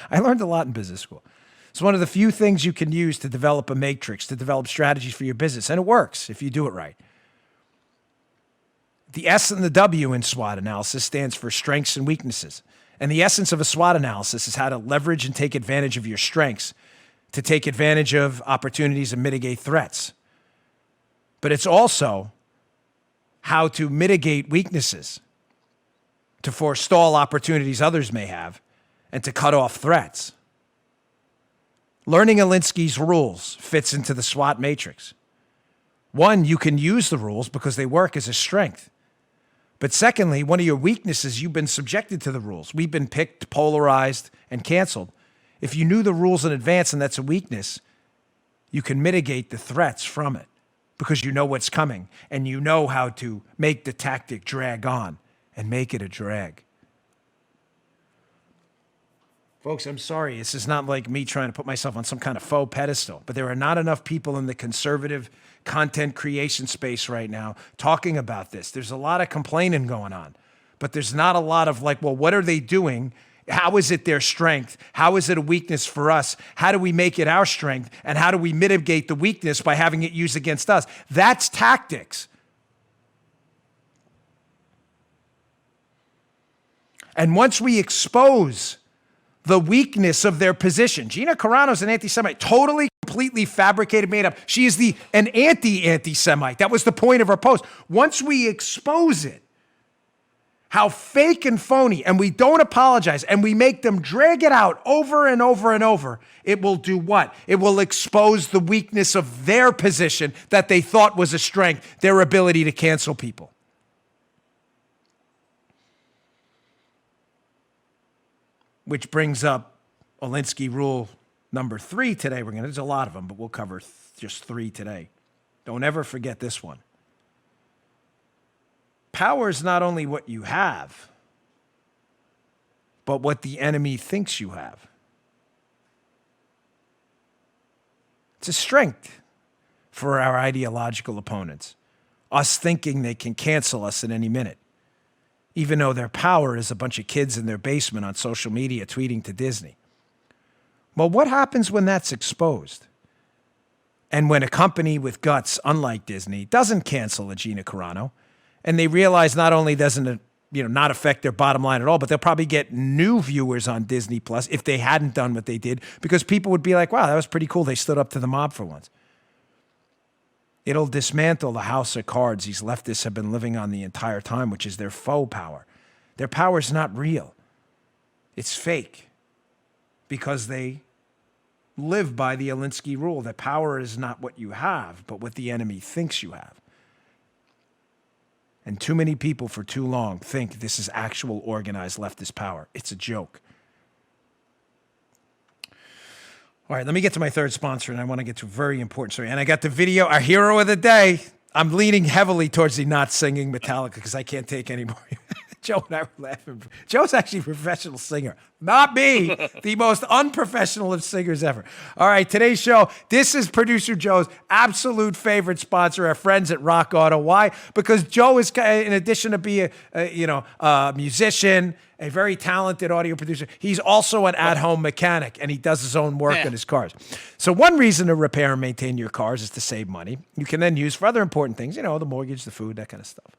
I learned a lot in business school. It's one of the few things you can use to develop a matrix, to develop strategies for your business. And it works if you do it right. The S and the W in SWOT analysis stands for strengths and weaknesses. And the essence of a SWOT analysis is how to leverage and take advantage of your strengths to take advantage of opportunities and mitigate threats. But it's also how to mitigate weaknesses, to forestall opportunities others may have, and to cut off threats. Learning Alinsky's rules fits into the SWOT matrix. One, you can use the rules because they work as a strength. But secondly, one of your weaknesses, you've been subjected to the rules. We've been picked, polarized, and canceled. If you knew the rules in advance and that's a weakness, you can mitigate the threats from it because you know what's coming and you know how to make the tactic drag on and make it a drag. Folks, I'm sorry. This is not like me trying to put myself on some kind of faux pedestal, but there are not enough people in the conservative content creation space right now talking about this. There's a lot of complaining going on, but there's not a lot of like, well, what are they doing? How is it their strength? How is it a weakness for us? How do we make it our strength? And how do we mitigate the weakness by having it used against us? That's tactics. And once we expose the weakness of their position, Gina Carano's an anti-Semite, totally, completely fabricated, made up. She is an anti-Semite. That was the point of her post. Once we expose it, how fake and phony, and we don't apologize, and we make them drag it out over and over and over, it will do what? It will expose the weakness of their position that they thought was a strength, their ability to cancel people. Which brings up Alinsky rule number 3 today. There's a lot of them, but we'll cover just 3 today. Don't ever forget this one. Power is not only what you have, but what the enemy thinks you have. It's a strength for our ideological opponents, us thinking they can cancel us at any minute, even though their power is a bunch of kids in their basement on social media tweeting to Disney. Well, what happens when that's exposed? And when a company with guts, unlike Disney, doesn't cancel a Gina Carano, and they realize not only doesn't it, not affect their bottom line at all, but they'll probably get new viewers on Disney Plus if they hadn't done what they did, because people would be like, wow, that was pretty cool. They stood up to the mob for once. It'll dismantle the house of cards these leftists have been living on the entire time, which is their faux power. Their power is not real. It's fake, because they live by the Alinsky rule that power is not what you have, but what the enemy thinks you have. And too many people for too long think this is actual organized leftist power. It's a joke. All right, let me get to my third sponsor, and I want to get to a very important story. And I got the video, our hero of the day. I'm leaning heavily towards the not singing Metallica because I can't take any more. Joe and I were laughing. Joe's actually a professional singer. Not me, the most unprofessional of singers ever. All right, today's show, this is producer Joe's absolute favorite sponsor, our friends at Rock Auto. Why? Because Joe is, in addition to being a musician, a very talented audio producer, he's also an at-home mechanic, and he does his own work on his cars. So one reason to repair and maintain your cars is to save money. You can then use for other important things, the mortgage, the food, that kind of stuff.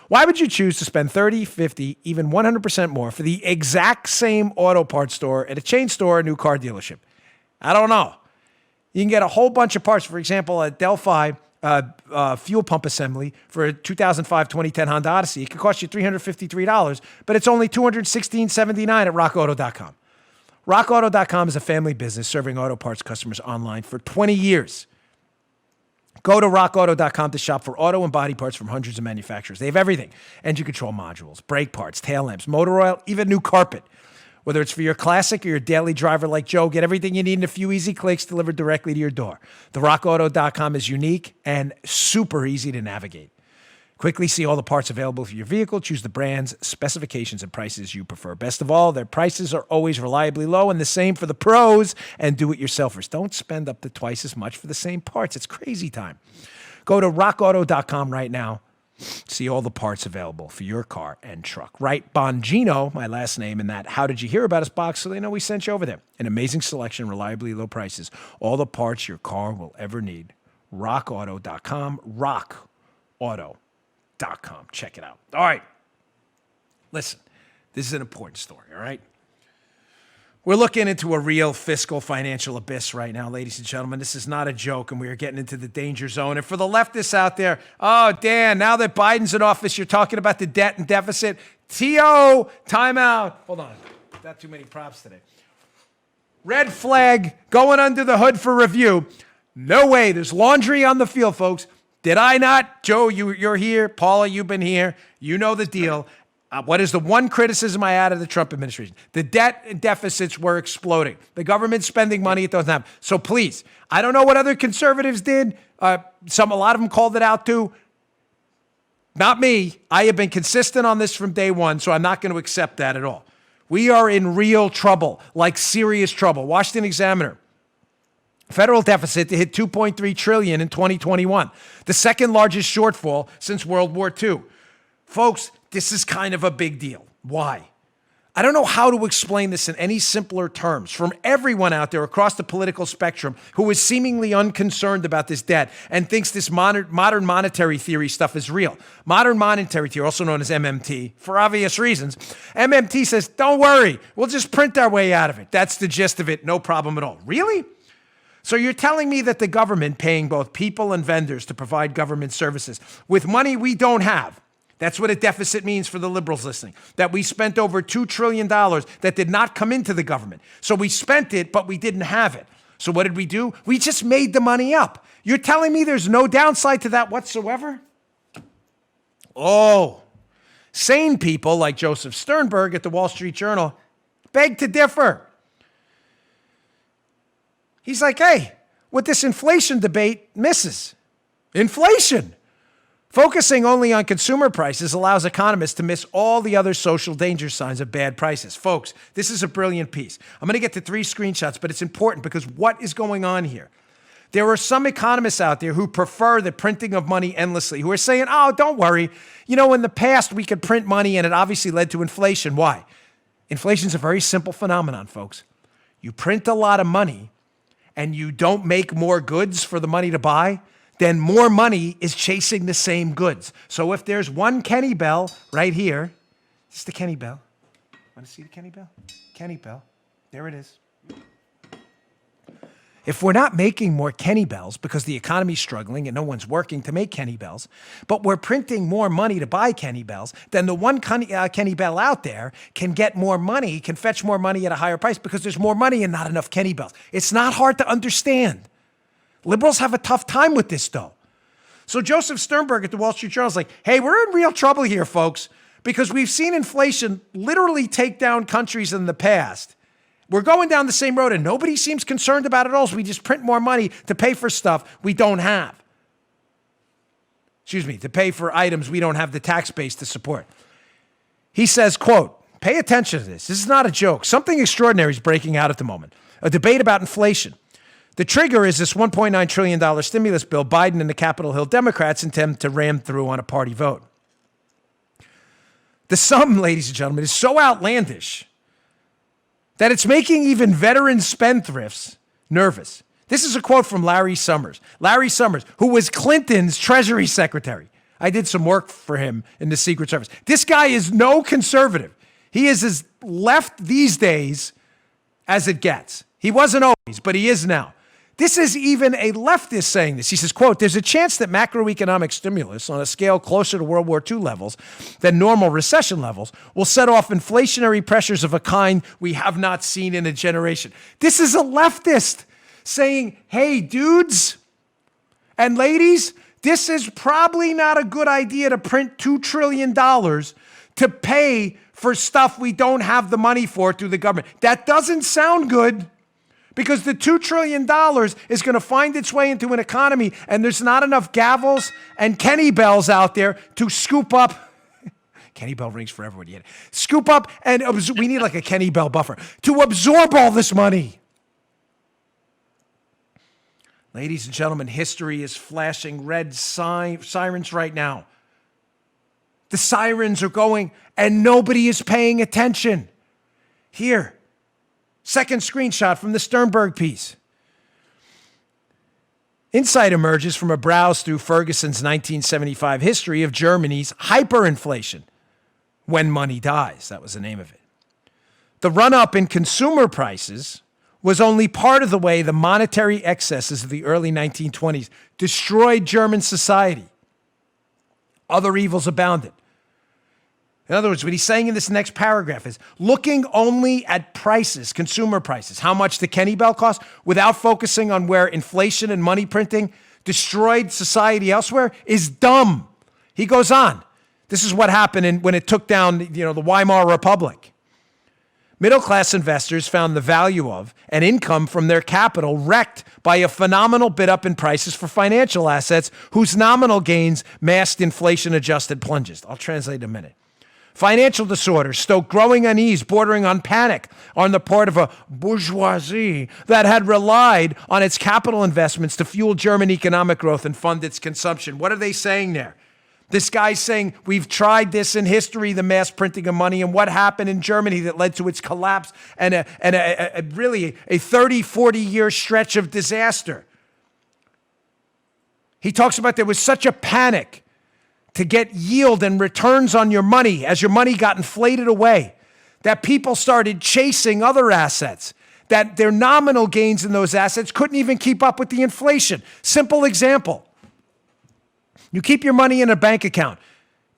Why would you choose to spend 30, 50, even 100% more for the exact same auto parts store at a chain store or a new car dealership? I don't know. You can get a whole bunch of parts. For example, a Delphi fuel pump assembly for a 2005 2010 Honda Odyssey. It could cost you $353, but it's only $216.79 at rockauto.com. Rockauto.com is a family business serving auto parts customers online for 20 years. Go to rockauto.com to shop for auto and body parts from hundreds of manufacturers. They have everything. Engine control modules, brake parts, tail lamps, motor oil, even new carpet. Whether it's for your classic or your daily driver like Joe, get everything you need in a few easy clicks delivered directly to your door. The rockauto.com is unique and super easy to navigate. Quickly see all the parts available for your vehicle. Choose the brands, specifications, and prices you prefer. Best of all, their prices are always reliably low, and the same for the pros and do-it-yourselfers. Don't spend up to twice as much for the same parts. It's crazy time. Go to rockauto.com right now. See all the parts available for your car and truck. Write Bongino, my last name, in that How Did You Hear About Us box so they know we sent you over there. An amazing selection, reliably low prices. All the parts your car will ever need. rockauto.com. rockauto.com. Check it out. All right. Listen, this is an important story, all right? We're looking into a real fiscal financial abyss right now, ladies and gentlemen. This is not a joke, and we are getting into the danger zone. And for the leftists out there, oh, Dan, now that Biden's in office, you're talking about the debt and deficit. T.O., timeout. Hold on. Not too many props today. Red flag going under the hood for review. No way. There's laundry on the field, folks. Did I not? Joe, you're here. Paula, you've been here. You know the deal. What is the one criticism I had of the Trump administration? The debt and deficits were exploding. The government's spending money it doesn't have. So please, I don't know what other conservatives did. A lot of them called it out too. Not me. I have been consistent on this from day one, so I'm not going to accept that at all. We are in real trouble, like serious trouble. Washington Examiner. Federal deficit to hit $2.3 trillion in 2021, the second largest shortfall since World War II. Folks, this is kind of a big deal. Why? I don't know how to explain this in any simpler terms from everyone out there across the political spectrum who is seemingly unconcerned about this debt and thinks this modern monetary theory stuff is real. Modern monetary theory, also known as MMT, for obvious reasons. MMT says, don't worry, we'll just print our way out of it. That's the gist of it, no problem at all. Really? So you're telling me that the government paying both people and vendors to provide government services with money we don't have. That's what a deficit means for the liberals listening, that we spent over $2 trillion that did not come into the government. So we spent it, but we didn't have it. So what did we do? We just made the money up. You're telling me there's no downside to that whatsoever? Oh, sane people like Joseph Sternberg at the Wall Street Journal beg to differ. He's like, hey, what this inflation debate misses. Inflation. Focusing only on consumer prices allows economists to miss all the other social danger signs of bad prices. Folks, this is a brilliant piece. I'm going to get to 3 screenshots, but it's important because what is going on here? There are some economists out there who prefer the printing of money endlessly, who are saying, oh, don't worry. You know, in the past, we could print money and it obviously led to inflation. Why? Inflation is a very simple phenomenon, folks. You print a lot of money and you don't make more goods for the money to buy, then more money is chasing the same goods. So if there's one Kenny Bell right here, this is the Kenny Bell. Want to see the Kenny Bell? Kenny Bell. There it is. If we're not making more Kenny Bells because the economy's struggling and no one's working to make Kenny Bells, but we're printing more money to buy Kenny Bells, then the one Kenny Bell out there can get more money, can fetch more money at a higher price because there's more money and not enough Kenny Bells. It's not hard to understand. Liberals have a tough time with this, though. So Joseph Sternberg at the Wall Street Journal is like, hey, we're in real trouble here, folks, because we've seen inflation literally take down countries in the past. We're going down the same road and nobody seems concerned about it all. So we just print more money to pay for stuff we don't have. Excuse me, to pay for items we don't have the tax base to support. He says, quote, pay attention to this. This is not a joke. Something extraordinary is breaking out at the moment. A debate about inflation. The trigger is this $1.9 trillion stimulus bill Biden and the Capitol Hill Democrats intend to ram through on a party vote. The sum, ladies and gentlemen, is so outlandish that it's making even veteran spendthrifts nervous. This is a quote from Larry Summers. Larry Summers, who was Clinton's Treasury Secretary. I did some work for him in the Secret Service. This guy is no conservative. He is as left these days as it gets. He wasn't always, but he is now. This is even a leftist saying this. He says, quote, there's a chance that macroeconomic stimulus on a scale closer to World War II levels than normal recession levels will set off inflationary pressures of a kind we have not seen in a generation. This is a leftist saying, hey, dudes and ladies, this is probably not a good idea to print $2 trillion to pay for stuff we don't have the money for through the government. That doesn't sound good. Because the $2 trillion is going to find its way into an economy, and there's not enough gavels and Kenny Bells out there to scoop up. Kenny Bell rings for everyone yet. Scoop up, and we need like a Kenny Bell buffer to absorb all this money. Ladies and gentlemen, history is flashing red sirens right now. The sirens are going, and nobody is paying attention. Here. Second screenshot from the Sternberg piece. Insight emerges from a browse through Ferguson's 1975 history of Germany's hyperinflation. When Money Dies, that was the name of it. The run-up in consumer prices was only part of the way the monetary excesses of the early 1920s destroyed German society. Other evils abounded. In other words, what he's saying in this next paragraph is looking only at prices, consumer prices, how much the Kenny Bell cost, without focusing on where inflation and money printing destroyed society elsewhere is dumb. He goes on. This is what happened when it took down, the Weimar Republic. Middle-class investors found the value of and income from their capital wrecked by a phenomenal bid-up in prices for financial assets whose nominal gains masked inflation-adjusted plunges. I'll translate in a minute. Financial disorders stoked growing unease bordering on panic on the part of a bourgeoisie that had relied on its capital investments to fuel German economic growth and fund its consumption. What are they saying there? This guy's saying we've tried this in history, the mass printing of money, and what happened in Germany that led to its collapse and really a 30, 40-year stretch of disaster. He talks about there was such a panic to get yield and returns on your money as your money got inflated away, that people started chasing other assets, that their nominal gains in those assets couldn't even keep up with the inflation. Simple example. You keep your money in a bank account.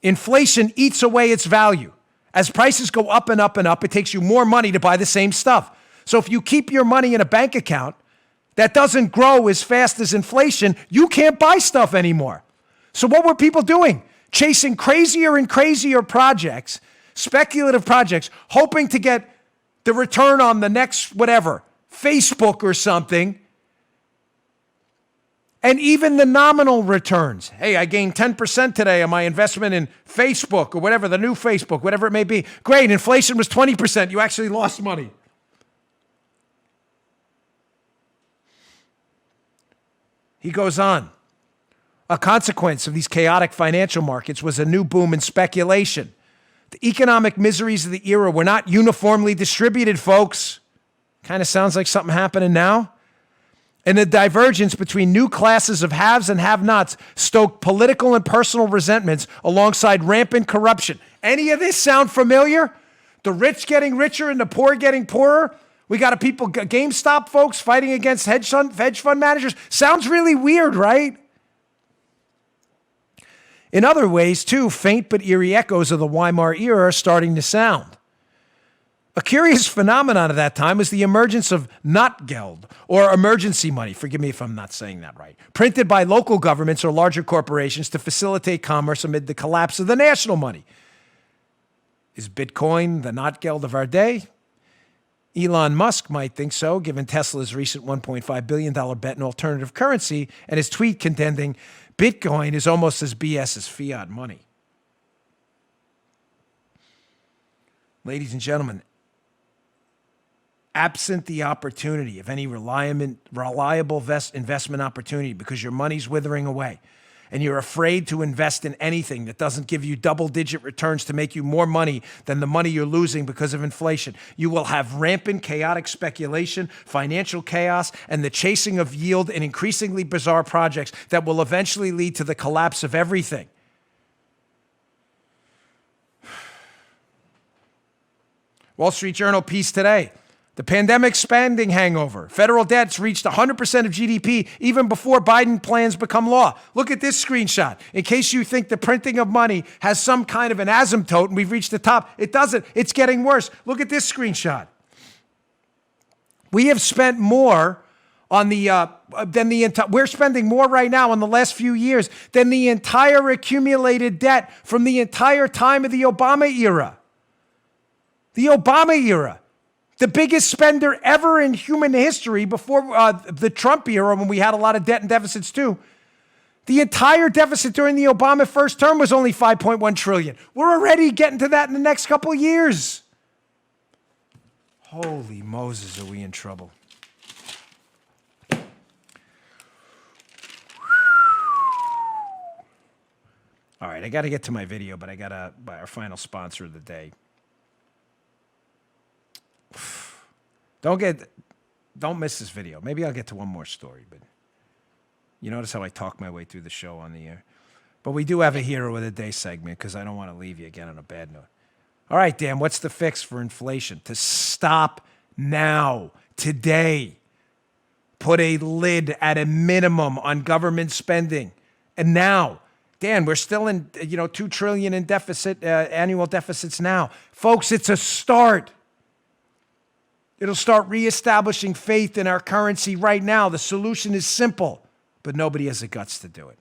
Inflation eats away its value. As prices go up and up and up, it takes you more money to buy the same stuff. So if you keep your money in a bank account that doesn't grow as fast as inflation, you can't buy stuff anymore. So what were people doing? Chasing crazier and crazier projects, speculative projects, hoping to get the return on the next whatever, Facebook or something. And even the nominal returns. Hey, I gained 10% today on my investment in Facebook or whatever, the new Facebook, whatever it may be. Great, inflation was 20%. You actually lost money. He goes on. A consequence of these chaotic financial markets was a new boom in speculation. The economic miseries of the era were not uniformly distributed, folks. Kind of sounds like something happening now. And the divergence between new classes of haves and have-nots stoked political and personal resentments alongside rampant corruption. Any of this sound familiar? The rich getting richer and the poor getting poorer? We got GameStop folks fighting against hedge fund managers. Sounds really weird, right? In other ways, too, faint but eerie echoes of the Weimar era are starting to sound. A curious phenomenon of that time was the emergence of Notgeld, or emergency money, forgive me if I'm not saying that right, printed by local governments or larger corporations to facilitate commerce amid the collapse of the national money. Is Bitcoin the Notgeld of our day? Elon Musk might think so, given Tesla's recent $1.5 billion bet in alternative currency and his tweet contending Bitcoin is almost as BS as fiat money. Ladies and gentlemen, absent the opportunity of any reliable investment opportunity because your money's withering away and you're afraid to invest in anything that doesn't give you double-digit returns to make you more money than the money you're losing because of inflation, you will have rampant chaotic speculation, financial chaos, and the chasing of yield in increasingly bizarre projects that will eventually lead to the collapse of everything. Wall Street Journal piece today. The pandemic spending hangover. Federal debts reached 100% of GDP even before Biden plans become law. Look at this screenshot. In case you think the printing of money has some kind of an asymptote and we've reached the top, it doesn't. It's getting worse. Look at this screenshot. We have spent more on we're spending more right now in the last few years than the entire accumulated debt from the entire time of the Obama era. The Obama era. The biggest spender ever in human history before the Trump era when we had a lot of debt and deficits too. The entire deficit during the Obama first term was only $5.1 trillion. We're already getting to that in the next couple of years. Holy Moses, are we in trouble. All right, I got to get to my video, but I got to buy our final sponsor of the day. Don't miss this video. Maybe I'll get to one more story, but you notice how I talk my way through the show on the air. But we do have a hero of the day segment because I don't want to leave you again on a bad note. All right, Dan, what's the fix for inflation? To stop now, today. Put a lid at a minimum on government spending. And now, Dan, we're still in, $2 trillion in deficit, annual deficits now. Folks, it's a start. It'll start reestablishing faith in our currency right now. The solution is simple, but nobody has the guts to do it.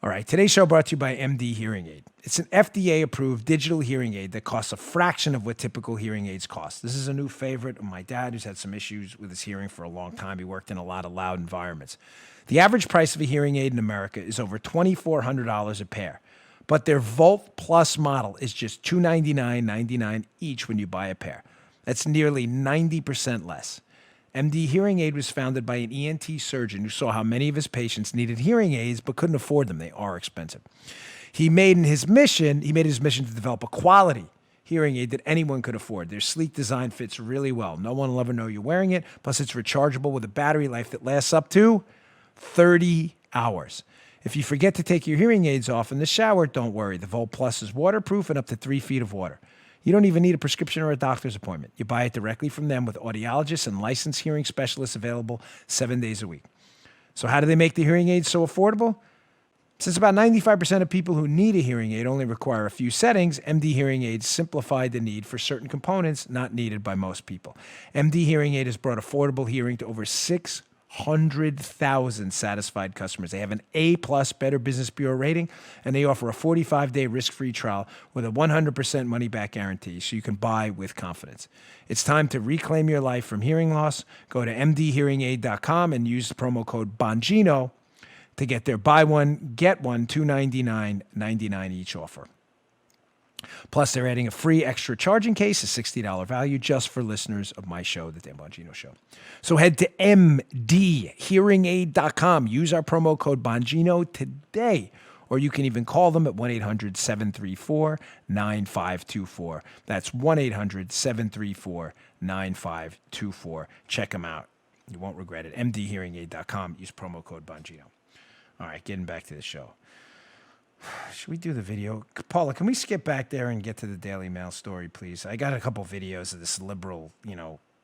All right, today's show brought to you by MD Hearing Aid. It's an FDA-approved digital hearing aid that costs a fraction of what typical hearing aids cost. This is a new favorite of my dad, who's had some issues with his hearing for a long time. He worked in a lot of loud environments. The average price of a hearing aid in America is over $2,400 a pair. But their Volt Plus model is just $299.99 each when you buy a pair. That's nearly 90% less. MD Hearing Aid was founded by an ENT surgeon who saw how many of his patients needed hearing aids but couldn't afford them. They are expensive. He made it his mission to develop a quality hearing aid that anyone could afford. Their sleek design fits really well. No one will ever know you're wearing it. Plus, it's rechargeable with a battery life that lasts up to 30 hours. If you forget to take your hearing aids off in the shower, don't worry. The Volt Plus is waterproof and up to 3 feet of water. You don't even need a prescription or a doctor's appointment. You buy it directly from them with audiologists and licensed hearing specialists available 7 days a week. So how do they make the hearing aids so affordable? Since about 95% of people who need a hearing aid only require a few settings, MD Hearing Aids simplified the need for certain components not needed by most people. MD Hearing Aid has brought affordable hearing to over 600,000 satisfied customers. They have an A+ Better Business Bureau rating, and they offer a 45-day risk-free trial with a 100% money-back guarantee, so you can buy with confidence. It's time to reclaim your life from hearing loss. Go to mdhearingaid.com and use the promo code Bongino to get their buy one, get one, $299.99 each offer. Plus, they're adding a free extra charging case, a $60 value, just for listeners of my show, The Dan Bongino Show. So head to mdhearingaid.com. Use our promo code Bongino today, or you can even call them at 1-800-734-9524. That's 1-800-734-9524. Check them out. You won't regret it. mdhearingaid.com. Use promo code Bongino. All right, getting back to the show. Should we do the video? Paula, can we skip back there and get to the Daily Mail story, please? I got a couple videos of this liberal,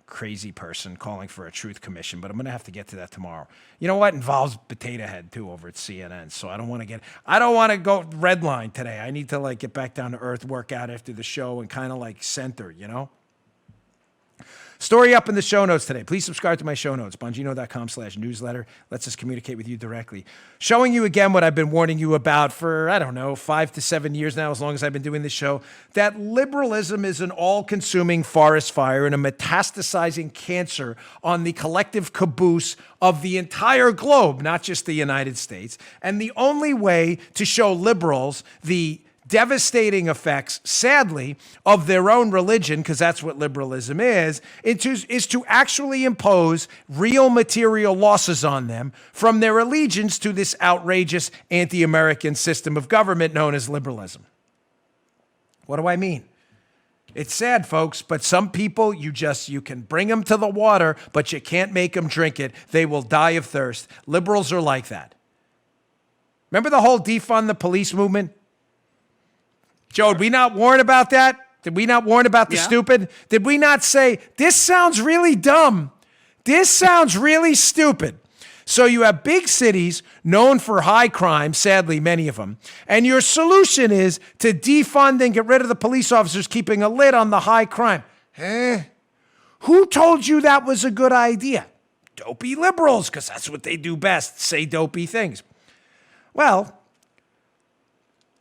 crazy person calling for a truth commission, but I'm going to have to get to that tomorrow. You know what? It involves Potato Head, too, over at CNN, so I don't want to go redline today. I need to, get back down to earth, work out after the show, and kind of, center, Story up in the show notes today. Please subscribe to my show notes, Bongino.com/newsletter. Lets us communicate with you directly. Showing you again what I've been warning you about for, 5 to 7 years now, as long as I've been doing this show, that liberalism is an all-consuming forest fire and a metastasizing cancer on the collective caboose of the entire globe, not just the United States. And the only way to show liberals the devastating effects, sadly, of their own religion, because that's what liberalism is to actually impose real material losses on them from their allegiance to this outrageous anti-American system of government known as liberalism. What do I mean? It's sad, folks, but some people, you can bring them to the water, but you can't make them drink it. They will die of thirst. Liberals are like that. Remember the whole defund the police movement? Joe, did we not warn about that? Did we not warn about the stupid? Did we not say, this sounds really dumb? This sounds really stupid. So you have big cities known for high crime, sadly, many of them, and your solution is to defund and get rid of the police officers keeping a lid on the high crime. Who told you that was a good idea? Dopey liberals, because that's what they do best, say dopey things. Well,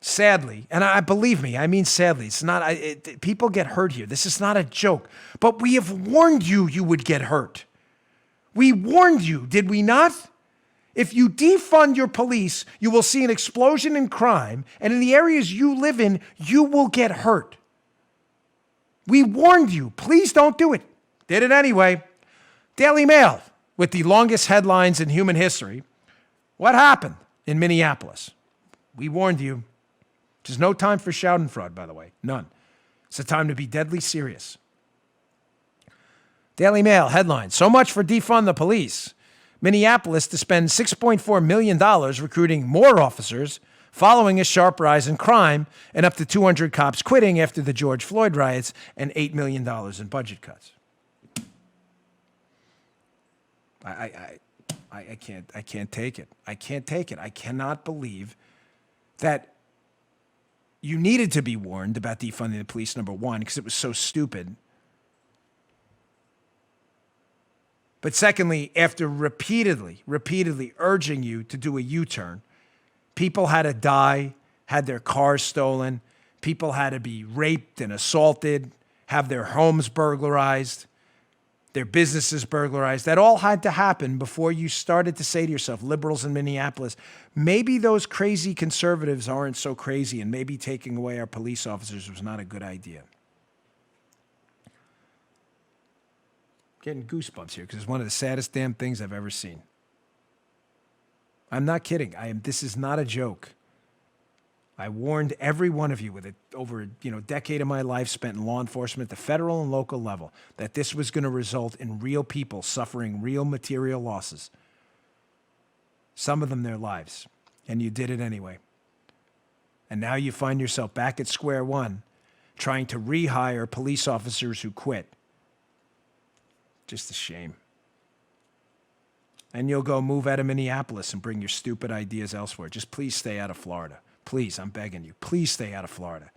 sadly, and believe me, I mean sadly, it's not. People get hurt here. This is not a joke. But we have warned you would get hurt. We warned you, did we not? If you defund your police, you will see an explosion in crime, and in the areas you live in, you will get hurt. We warned you. Please don't do it. Did it anyway. Daily Mail, with the longest headlines in human history. What happened in Minneapolis? We warned you. There's no time for schadenfreude, by the way. None. It's a time to be deadly serious. Daily Mail headline, so much for defund the police. Minneapolis to spend $6.4 million recruiting more officers following a sharp rise in crime and up to 200 cops quitting after the George Floyd riots and $8 million in budget cuts. I can't take it. I can't take it. I cannot believe that you needed to be warned about defunding the police, number one, because it was so stupid. But secondly, after repeatedly urging you to do a U-turn, people had to die, had their cars stolen, people had to be raped and assaulted, have their homes burglarized, their businesses burglarized. That all had to happen before you started to say to yourself, liberals in Minneapolis, maybe those crazy conservatives aren't so crazy, and maybe taking away our police officers was not a good idea. Getting goosebumps here because it's one of the saddest damn things I've ever seen. I'm not kidding. This is not a joke. I warned every one of you with it over a decade of my life spent in law enforcement, the federal and local level, that this was going to result in real people suffering real material losses. Some of them their lives. And you did it anyway. And now you find yourself back at square one trying to rehire police officers who quit. Just a shame. And you'll go move out of Minneapolis and bring your stupid ideas elsewhere. Just please stay out of Florida. Please, I'm begging you. Please stay out of Florida.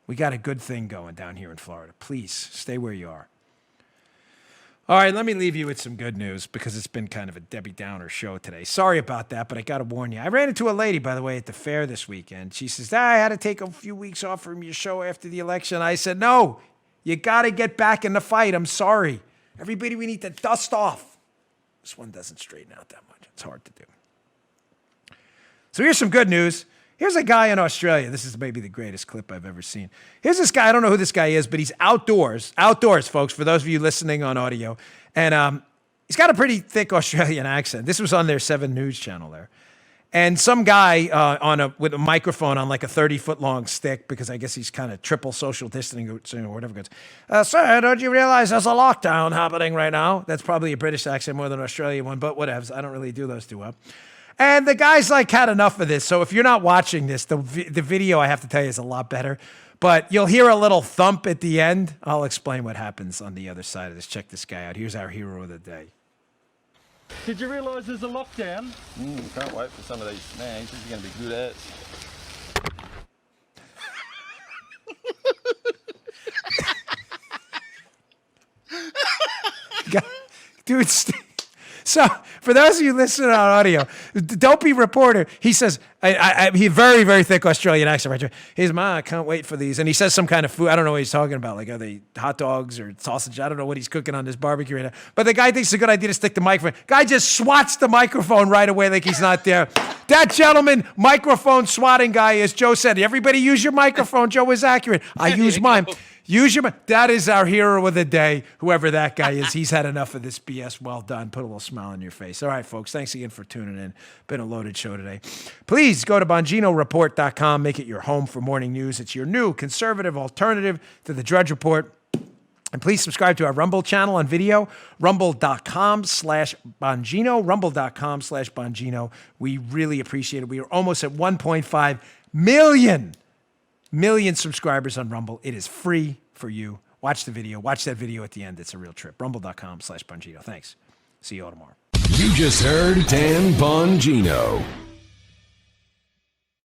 We got a good thing going down here in Florida. Please, stay where you are. All right, let me leave you with some good news because it's been kind of a Debbie Downer show today. Sorry about that, but I got to warn you. I ran into a lady, by the way, at the fair this weekend. She says, I had to take a few weeks off from your show after the election. I said, no, you got to get back in the fight. I'm sorry. Everybody, we need to dust off. This one doesn't straighten out that much. It's hard to do. So here's some good news. Here's a guy in Australia. This is maybe the greatest clip I've ever seen. Here's this guy. I don't know who this guy is, but he's outdoors, folks, for those of you listening on audio. And he's got a pretty thick Australian accent. This was on their 7 News channel there. And some guy with a microphone on like a 30-foot long stick, because I guess he's kind of triple social distancing or whatever, goes, sir, don't you realize there's a lockdown happening right now? That's probably a British accent more than an Australian one, but whatevs. I don't really do those too well. And the guy's like had enough of this. So if you're not watching this, the video, I have to tell you, is a lot better. But you'll hear a little thump at the end. I'll explain what happens on the other side of this. Check this guy out. Here's our hero of the day. Did you realise there's a lockdown? Can't wait for some of these snags. This is going to be good at. Dude, so for those of you listening on audio, don't be reporter. He says, he very, very thick Australian accent right here. He's, I can't wait for these. And he says some kind of food. I don't know what he's talking about. Like, are they hot dogs or sausage? I don't know what he's cooking on this barbecue right now. But the guy thinks it's a good idea to stick the microphone. Guy just swats the microphone right away like he's not there. That gentleman, microphone swatting guy, as Joe said, everybody use your microphone. Joe was accurate. I use mine. Use your. That is our hero of the day, whoever that guy is. He's had enough of this BS. Well done. Put a little smile on your face. All right, folks. Thanks again for tuning in. Been a loaded show today. Please go to BonginoReport.com. Make it your home for morning news. It's your new conservative alternative to the Drudge Report. And please subscribe to our Rumble channel on video, rumble.com/Bongino, rumble.com/Bongino. We really appreciate it. We are almost at 1.5 million subscribers on Rumble. It is free for you. Watch the video. Watch that video at the end. It's a real trip. Rumble.com/Bongino. Thanks. See you all tomorrow. You just heard Dan Bongino.